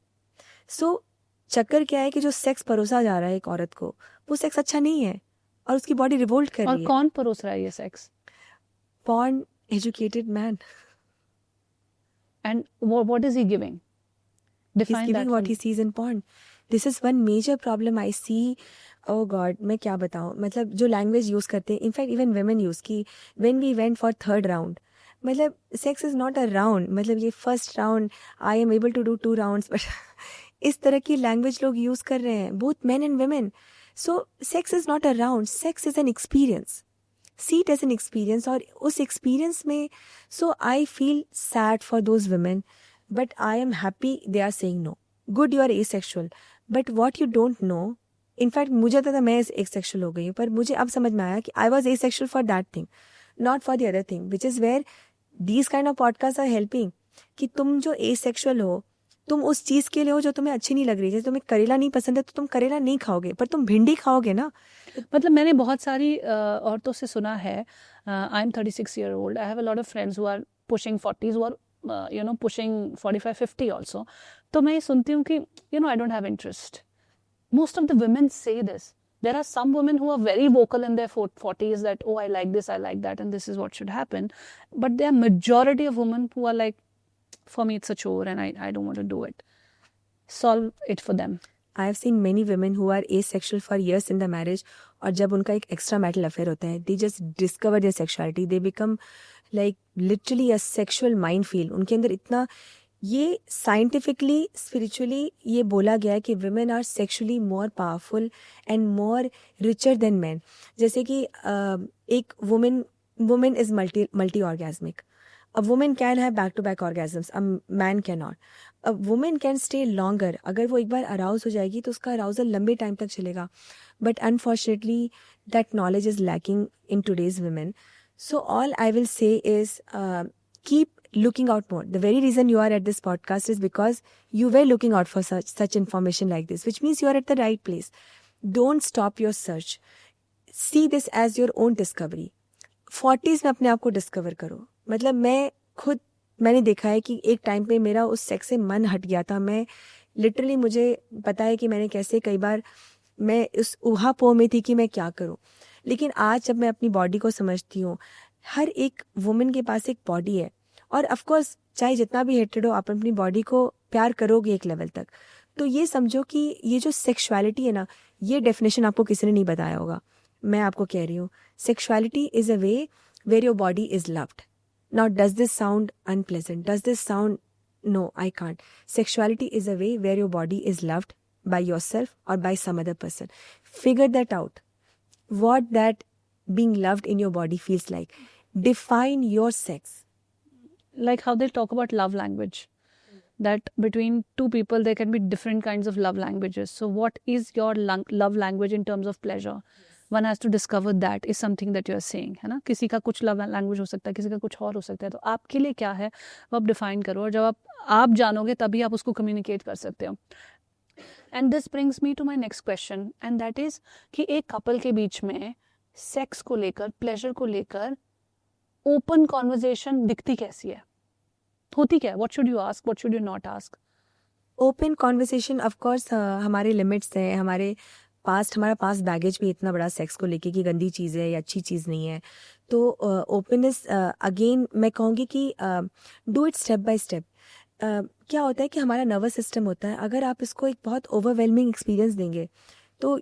So चक्कर क्या है कि जो सेक्स परोसा जा रहा है एक औरत को, वो सेक्स अच्छा नहीं है और उसकी बॉडी रिवोल्ट कर रही है. और कौन परोस रहा है ये sex? Porn educated man. And what is he giving? He's giving what he sees in porn. This is one major problem I see. Oh God, मैं क्या बताऊँ, मतलब जो लैंग्वेज यूज़ करते हैं, इनफैक्ट इवन women यूज़ की, when we went for third round, मतलब sex is not a round, मतलब ये first round I am able to do 2 rounds, but इस तरह की लैंग्वेज लोग यूज़ कर रहे हैं, both men and women. So sex is not a round, sex is an experience. See it as an experience. और उस एक्सपीरियंस में so I feel sad for those women, but I am happy they are saying no. Good, you are asexual, but what you don't know. In fact मुझे तो मैं asexual हो गई हूँ, पर मुझे अब समझ में आया कि I was asexual for that thing, not for the other thing, which is where these kind of podcast are helping. कि तुम जो एसेक्सुअल हो, तुम उस चीज़ के लिए हो जो तुम्हें अच्छी नहीं लग रही है. जैसे तुम्हें करेला नहीं पसंद है तो तुम करेला नहीं खाओगे, पर तुम भिंडी खाओगे ना. मतलब मैंने बहुत सारी औरतों से सुना है, I am 36 year old, I have a lot of friends who are pushing 40s, who are you know pushing 45-50 also. तो मैं ये सुनती हूँ कि you know I don't have interest. Most of the women say this. There are some women who are very vocal in their 40s that, oh, I like this, I like that, and this is what should happen. But there are majority of women who are like, for me, it's a chore and I don't want to do it. Solve it for them. I have seen many women who are asexual for years in the marriage, और जब उनका एक extra marital affair होता है, they just discover their sexuality. They become like literally a sexual minefield. उनके अंदर इतना, ये साइंटिफिकली स्पिरिचुअली ये बोला गया है कि women are sexually more powerful and more richer than men. जैसे कि एक woman is multi-orgasmic. A woman can have back-to-back orgasms. A man cannot. A woman can stay longer. अगर वो एक बार arouse हो जाएगी तो उसका arousal लंबे टाइम तक चलेगा. But unfortunately, that knowledge is lacking in today's women. So all I will say is keep looking out more. The very reason you are at this podcast is because you were looking out for such information like this, which means you are at the right place. Don't stop your search. See this as your own discovery. 40s में अपने आप को discover करो. मतलब मैंने देखा है कि एक टाइम पे मेरा उस सेक्स से मन हट गया था. मैं लिटरली, मुझे पता है कि मैंने कैसे कई बार मैं उस ऊहापोह में थी कि मैं क्या करूं. लेकिन आज जब मैं अपनी बॉडी को समझती हूँ, हर एक वुमेन के पास एक बॉडी है. और ऑफ कोर्स चाहे जितना भी हेटेड हो, आप अपनी बॉडी को प्यार करोगे एक लेवल तक. तो ये समझो कि ये जो सेक्सुअलिटी है ना, ये डेफिनेशन आपको किसी ने नहीं बताया होगा. मैं आपको कह रही हूँ, sexuality is a way where your body is loved. Now does this sound unpleasant? Does this sound, no I can't. Sexuality is a way where your body is loved by yourself or by some other person. Figure that out. What that being loved in your body feels like. Define your sex. Like how they talk about love language. That between two people there can be different kinds of love languages. So what is your love language in terms of pleasure? One has to discover that is something that you are saying, है ना. किसी का कुछ love language हो सकता है, किसी का कुछ और हो सकता है. तो आपके लिए क्या है वो आप डिफाइन करो, और जब आप जानोगे तभी आप उसको कम्युनिकेट कर सकते हो. And this brings me to my next question, and that is कि एक कपल के बीच में सेक्स को लेकर, प्लेजर को लेकर ओपन कॉन्वर्जेशन दिखती कैसी है, होती क्या है? What should you ask, what should you not ask? Open conversation of course हमारे लिमिट्स हैं. हमारा पास्ट बैगेज भी इतना बड़ा सेक्स को लेके कि गंदी चीज़ है या अच्छी चीज़ नहीं है. तो ओपननेस अगेन मैं कहूँगी कि do it step by step. क्या होता है कि हमारा नर्वस सिस्टम होता है, अगर आप इसको एक बहुत ओवरवेलमिंग एक्सपीरियंस देंगे तो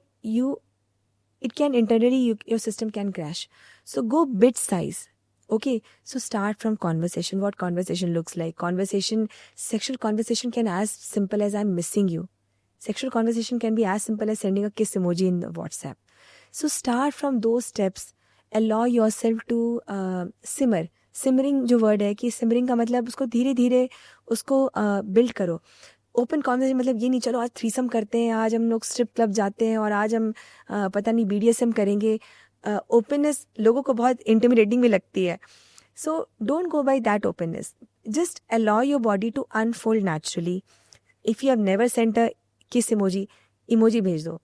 it can internally your system can crash. So go bit size. Okay, so start from conversation. What conversation looks like? Sexual conversation can as simple as I'm missing you. Sexual conversation can be as simple as sending a kiss emoji in the WhatsApp. So start from those steps. Allow yourself to simmer. Simmering जो word है, कि simmering का मतलब उसको धीरे धीरे उसको build करो. ओपन कॉन्वर्सेशन मतलब ये नहीं चलो आज थ्रीसम करते हैं, आज हम लोग स्ट्रिप क्लब जाते हैं और आज हम पता नहीं BDSM करेंगे. ओपननेस लोगों को बहुत इंटिमिडेटिंग भी लगती है. So don't go by that openness. Just allow your body to unfold naturally. If you have never sent a kiss emoji भेज दो.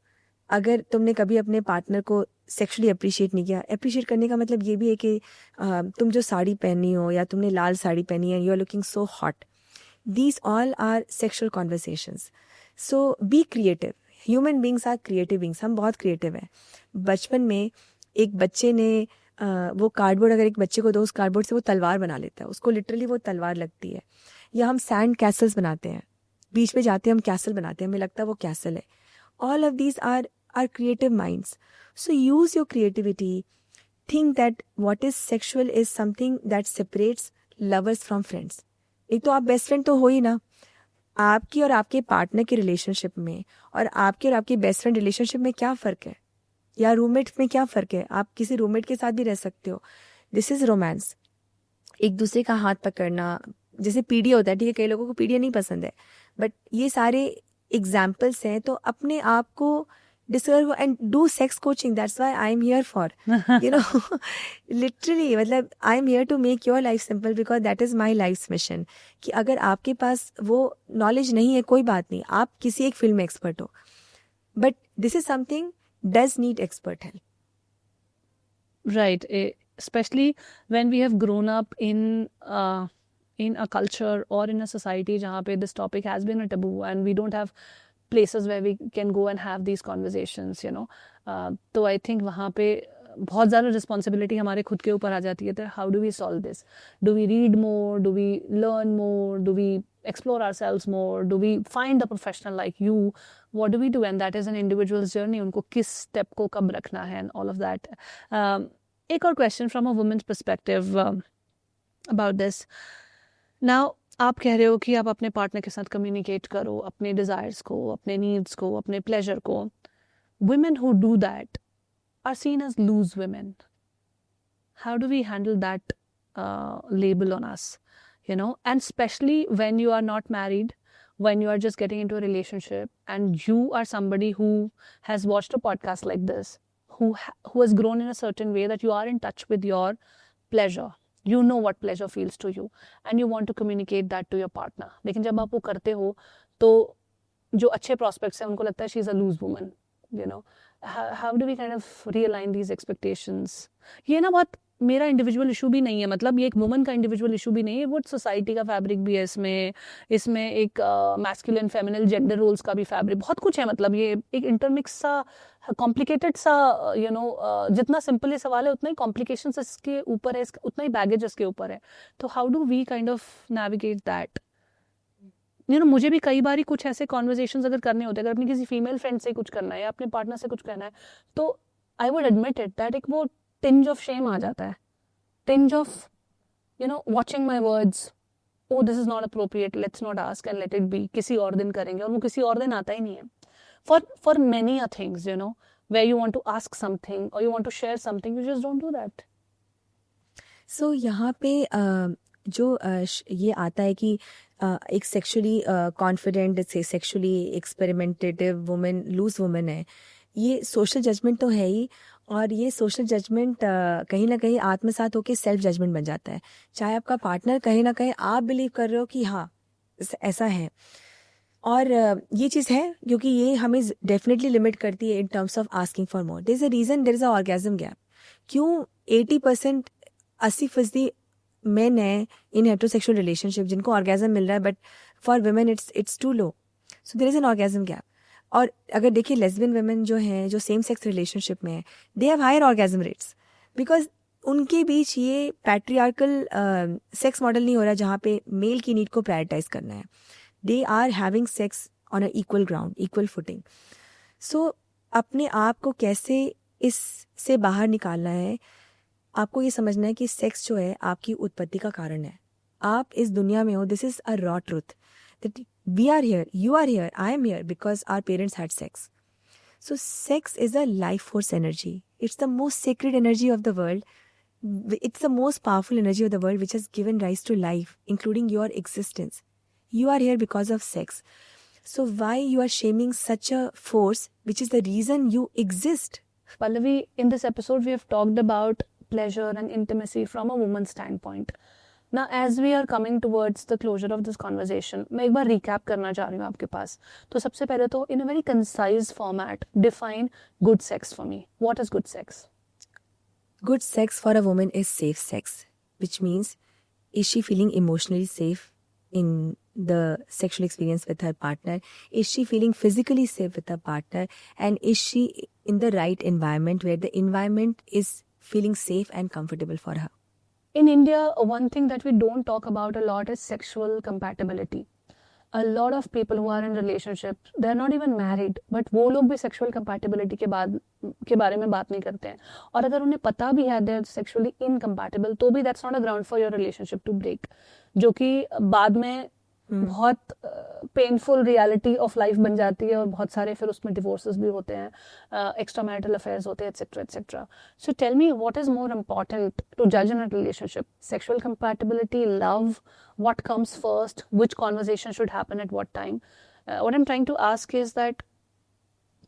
अगर तुमने कभी अपने पार्टनर को सेक्सुअली अप्रिशिएट नहीं किया, अप्रिशिएट करने का मतलब ये भी है कि तुम जो साड़ी पहनी हो या तुमने लाल साड़ी पहनी है, you are looking so hot. These all are sexual conversations. So be creative. Human beings are creative beings. हम बहुत क्रिएटिव हैं. बचपन में एक बच्चे ने वो कार्डबोर्ड, अगर एक बच्चे को दो, उस कार्डबोर्ड से वो तलवार बना लेता है, उसको लिटरली वो तलवार लगती है. या हम सैंड कैसल्स बनाते हैं, बीच में जाते हैं हम कैसल बनाते हैं, हमें लगता है वो कैसल है. All of these are creative minds. So use your creativity. Think that what is sexual is something that separates lovers from friends. एक तो आप बेस्ट फ्रेंड तो हो ही ना. आपकी और आपके पार्टनर के रिलेशनशिप में और आपके बेस्ट फ्रेंड रिलेशनशिप में क्या फ़र्क है? या रूममेट में क्या फ़र्क है, आप किसी रूममेट के साथ भी रह सकते हो. This is romance. एक दूसरे का हाथ पकड़ना, जैसे पीडिया होता है, ठीक है, कई लोगों को पीडिया नहीं पसंद है, बट ये सारे एग्जाम्पल्स हैं. तो अपने आप को discover and do sex coaching. That's why I am here for, you know, literally. मतलब I am here to make your life simple because that is my life mission. कि अगर आपके पास वो नॉलेज नहीं है, कोई बात नहीं, आप किसी एक फील्ड में एक्सपर्ट हो, but this is something does need expert help. Right, especially when we have grown up in a culture or in a society जहाँ पे this topic has been a taboo and we don't have places where we can go and have these conversations, you know. तो I think वहाँ पे बहुत ज़्यादा responsibility हमारे खुद के ऊपर आ जाती है. तो how do we solve this? Do we read more? Do we learn more? Do we explore ourselves more? Do we find a professional like you? What do we do? And that is an individual's journey. उनको किस step को कब रखना है and all of that. एक और question from a woman's perspective about this. Now, आप कह रहे हो कि आप अपने पार्टनर के साथ कम्युनिकेट करो अपने डिज़ायर्स को, अपने नीड्स को, अपने प्लेजर को. Women who do that are seen as loose women. How do we handle that label on us? You know, and especially when you are not married, when you are just getting into a relationship and you are somebody who has watched a podcast like this, who has grown in a certain way that you are in touch with your pleasure. You know what pleasure feels to you and you want to communicate that to your partner. लेकिन जब आप वो करते हो तो जो अच्छे prospects हैं उनको लगता है she is a loose woman, you know. How do we kind of realign these expectations? ये ना बहुत मेरा इंडिविजुअल इशू भी नहीं है, मतलब ये एक वुमन का इंडिविजुअल इशू भी नहीं है, वो सोसाइटी का फैब्रिक भी है इसमें एक मैस्कुलिन फेमिनिन जेंडर रोल्स का भी फैब्रिक बहुत कुछ है. मतलब ये एक इंटरमिक्स सा कॉम्प्लिकेटेड सा, यू नो, जितना सिंपल ये सवाल है उतना ही कॉम्प्लिकेशंस इसके ऊपर है, उतना ही बैगेज इसके ऊपर है. तो how do we kind of navigate that? You know, मुझे भी कई बार कुछ ऐसे कॉन्वर्जेशंस अगर करने होते हैं, अगर अपनी किसी फीमेल फ्रेंड से कुछ करना है या अपने पार्टनर से कुछ कहना है, तो I would admit it that एक वो टिंज ऑफ शेम आ जाता है, tinge of, you know, watching my words, oh this is not appropriate, let's not ask and let it be, किसी और दिन करेंगे. और वो किसी और दिन आता ही नहीं है. For many a things, you know, where you want to ask something or you want to share something, you just don't do that. So यहाँ पे जो ये आता है कि एक sexually confident, sexually experimentative women loose women है, ये सोशल जजमेंट तो है ही. और ये सोशल जजमेंट कहीं ना कहीं आत्मसात होकर सेल्फ जजमेंट बन जाता है. चाहे आपका पार्टनर कहीं ना कहीं आप बिलीव कर रहे हो कि हाँ ऐसा है, और ये चीज़ है क्योंकि ये हमें डेफिनेटली लिमिट करती है in terms of asking for more. There is a reason, there is a orgasm gap. क्यों 80% 80% मेन है इन हेट्रोसेक्सुअल रिलेशनशिप जिनको ऑर्गेजम मिल रहा है, but for women it's too low. So there is an orgasm gap. और अगर देखिए lesbian women जो हैं, जो सेम सेक्स रिलेशनशिप में हैं, they have higher orgasm rates because उनके बीच ये पैट्रियार्कल सेक्स मॉडल नहीं हो रहा जहाँ पे मेल की नीड को प्रायोरिटाइज करना है. They are having sex on a equal ground, equal footing. So अपने आप को कैसे इससे बाहर निकालना है, आपको ये समझना है कि सेक्स जो है आपकी उत्पत्ति का कारण है. आप इस दुनिया में हो, this is a raw truth that we are here, you are here, I am here because our parents had sex. So sex is a life force energy. It's the most sacred energy of the world. It's the most powerful energy of the world which has given rise to life, including your existence. You are here because of sex. So why you are shaming such a force which is the reason you exist? Pallavi, in this episode we have talked about pleasure and intimacy from a woman's standpoint. Now, as we are coming towards the closure of this conversation, मैं एक बार recap करना चाह रही हूँ आपके पास. तो सबसे पहले तो in a very concise format, define good sex for me. What is good sex? Good sex for a woman is safe sex, which means is she feeling emotionally safe in the sexual experience with her partner? Is she feeling physically safe with her partner? And is she in the right environment where the environment is feeling safe and comfortable for her? In India, one thing that we don't talk about a lot is sexual compatibility. A lot of people who are in relationships, they are not even married, but वो लोग भी sexual compatibility के बारे में बात नहीं करते हैं. और अगर उन्हें पता भी है they are sexually incompatible, तो भी that's not a ground for your relationship to break. जो कि बाद में बहुत पेनफुल रियलिटी ऑफ लाइफ बन जाती है और बहुत सारे फिर उसमें डिवोर्सेस भी होते हैं, एक्स्ट्रा मैरिटल अफेयर्स होते हैं, etcetera etcetera. So tell me, what is more important to जज in a relationship? Sexual compatibility, love, what comes first, which conversation should happen at what time? What I'm trying to ask is that,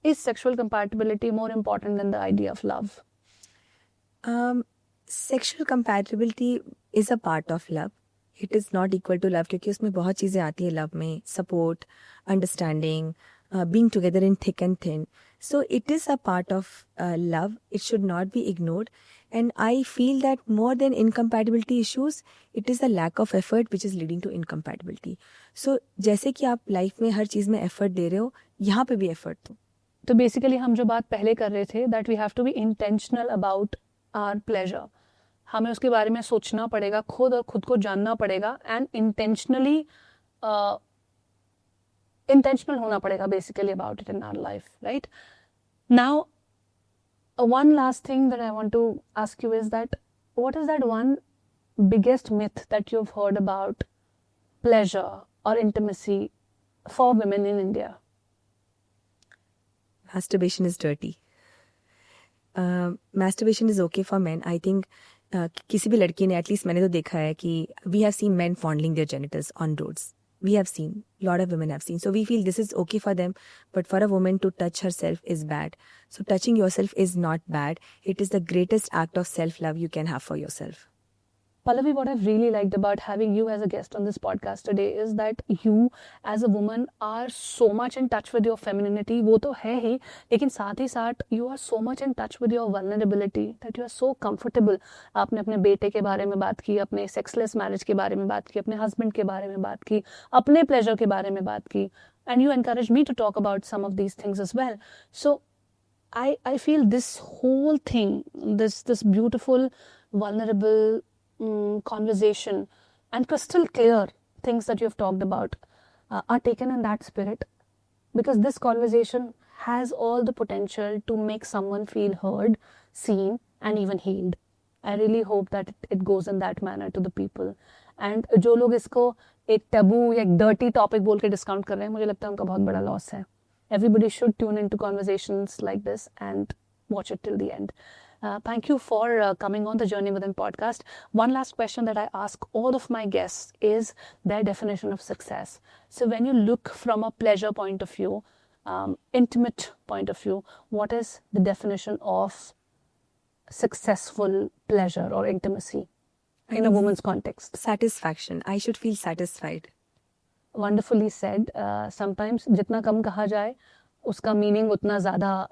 is sexual compatibility more important than the idea of love? Sexual compatibility is a part of love. It is not equal to love क्योंकि उसमें बहुत चीज़ें आती है love में, support, understanding, being together in thick and thin. So it is a part of love. It should not be ignored. And I feel that more than incompatibility issues, it is the lack of effort which is leading to incompatibility. So जैसे कि आप life में हर चीज़ में effort दे रहे हो, यहाँ पे भी effort दो. तो बेसिकली हम जो बात पहले कर रहे थे, that we have to be intentional about our pleasure. हमें उसके बारे में सोचना पड़ेगा खुद और खुद को जानना पड़ेगा एंड इंटेंशनल होना पड़ेगा basically about it in our life, right? Now one last thing that I want to ask you is that, what is that one biggest myth that you've heard about pleasure or intimacy for women in India? Masturbation is dirty. Masturbation is okay for men. I think किसी भी लड़की ने, at least मैंने तो देखा है कि we have seen men fondling their genitals on roads. We have seen, lot of women have seen. So we feel this is okay for them, but for a woman to touch herself is bad. So touching yourself is not bad. It is the greatest act of self-love you can have for yourself. Pallavi, what I've really liked about having you as a guest on this podcast today is that you as a woman are so much in touch with your femininity. वो तो है ही, लेकिन साथ ही साथ you are so much in touch with your vulnerability that you are so comfortable. आपने अपने बेटे के बारे में बात की, अपने sexless marriage के बारे में बात की, अपने husband के बारे में बात की, अपने pleasure के बारे में बात की, and you encouraged me to talk about some of these things as well. So I feel this whole thing, this beautiful, vulnerable conversation and crystal clear things that you've talked about are taken in that spirit, because this conversation has all the potential to make someone feel heard, seen and even healed. I really hope that it goes in that manner to the people. And जो लोग इसको एक taboo या एक dirty topic बोल के discount कर रहे हैं, मुझे लगता है उनका बहुत बड़ा loss है. Everybody should tune into conversations like this and watch it till the end. Thank you for coming on the Journey Within podcast. One last question that I ask all of my guests is their definition of success. So when you look from a pleasure point of view, intimate point of view, what is the definition of successful pleasure or intimacy in a woman's context? Satisfaction. I should feel satisfied. Wonderfully said. Sometimes जितना कम कहा जाए उसका meaning उतना ज़्यादा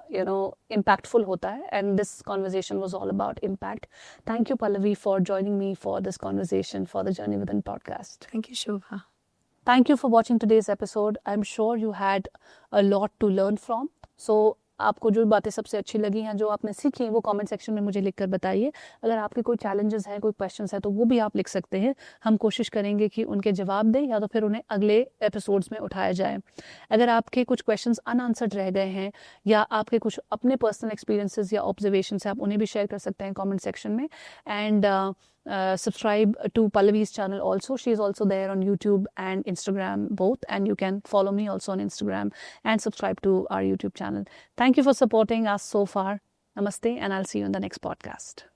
impactful होता है, and this conversation was all about impact. Thank you, Pallavi, for joining me for this conversation for the Journey Within podcast. Thank you, Shobha. Thank you for watching today's episode. I'm sure you had a lot to learn from. So आपको जो बातें सबसे अच्छी लगी हैं, जो आपने सीखी हैं, वो कमेंट सेक्शन में मुझे लिखकर बताइए. अगर आपके कोई चैलेंजेस हैं, कोई क्वेश्चंस हैं, तो वो भी आप लिख सकते हैं. हम कोशिश करेंगे कि उनके जवाब दें या तो फिर उन्हें अगले एपिसोड्स में उठाया जाए. अगर आपके कुछ क्वेश्चंस अनआंसर्ड रह गए हैं या आपके कुछ अपने पर्सनल एक्सपीरियंसेस या ऑब्जर्वेशंस हैं, आप उन्हें भी शेयर कर सकते हैं कमेंट सेक्शन में. And subscribe to Pallavi's channel also. She is also there on YouTube and Instagram both, and you can follow me also on Instagram and subscribe to our YouTube channel. Thank you for supporting us so far. Namaste, and I'll see you in the next podcast.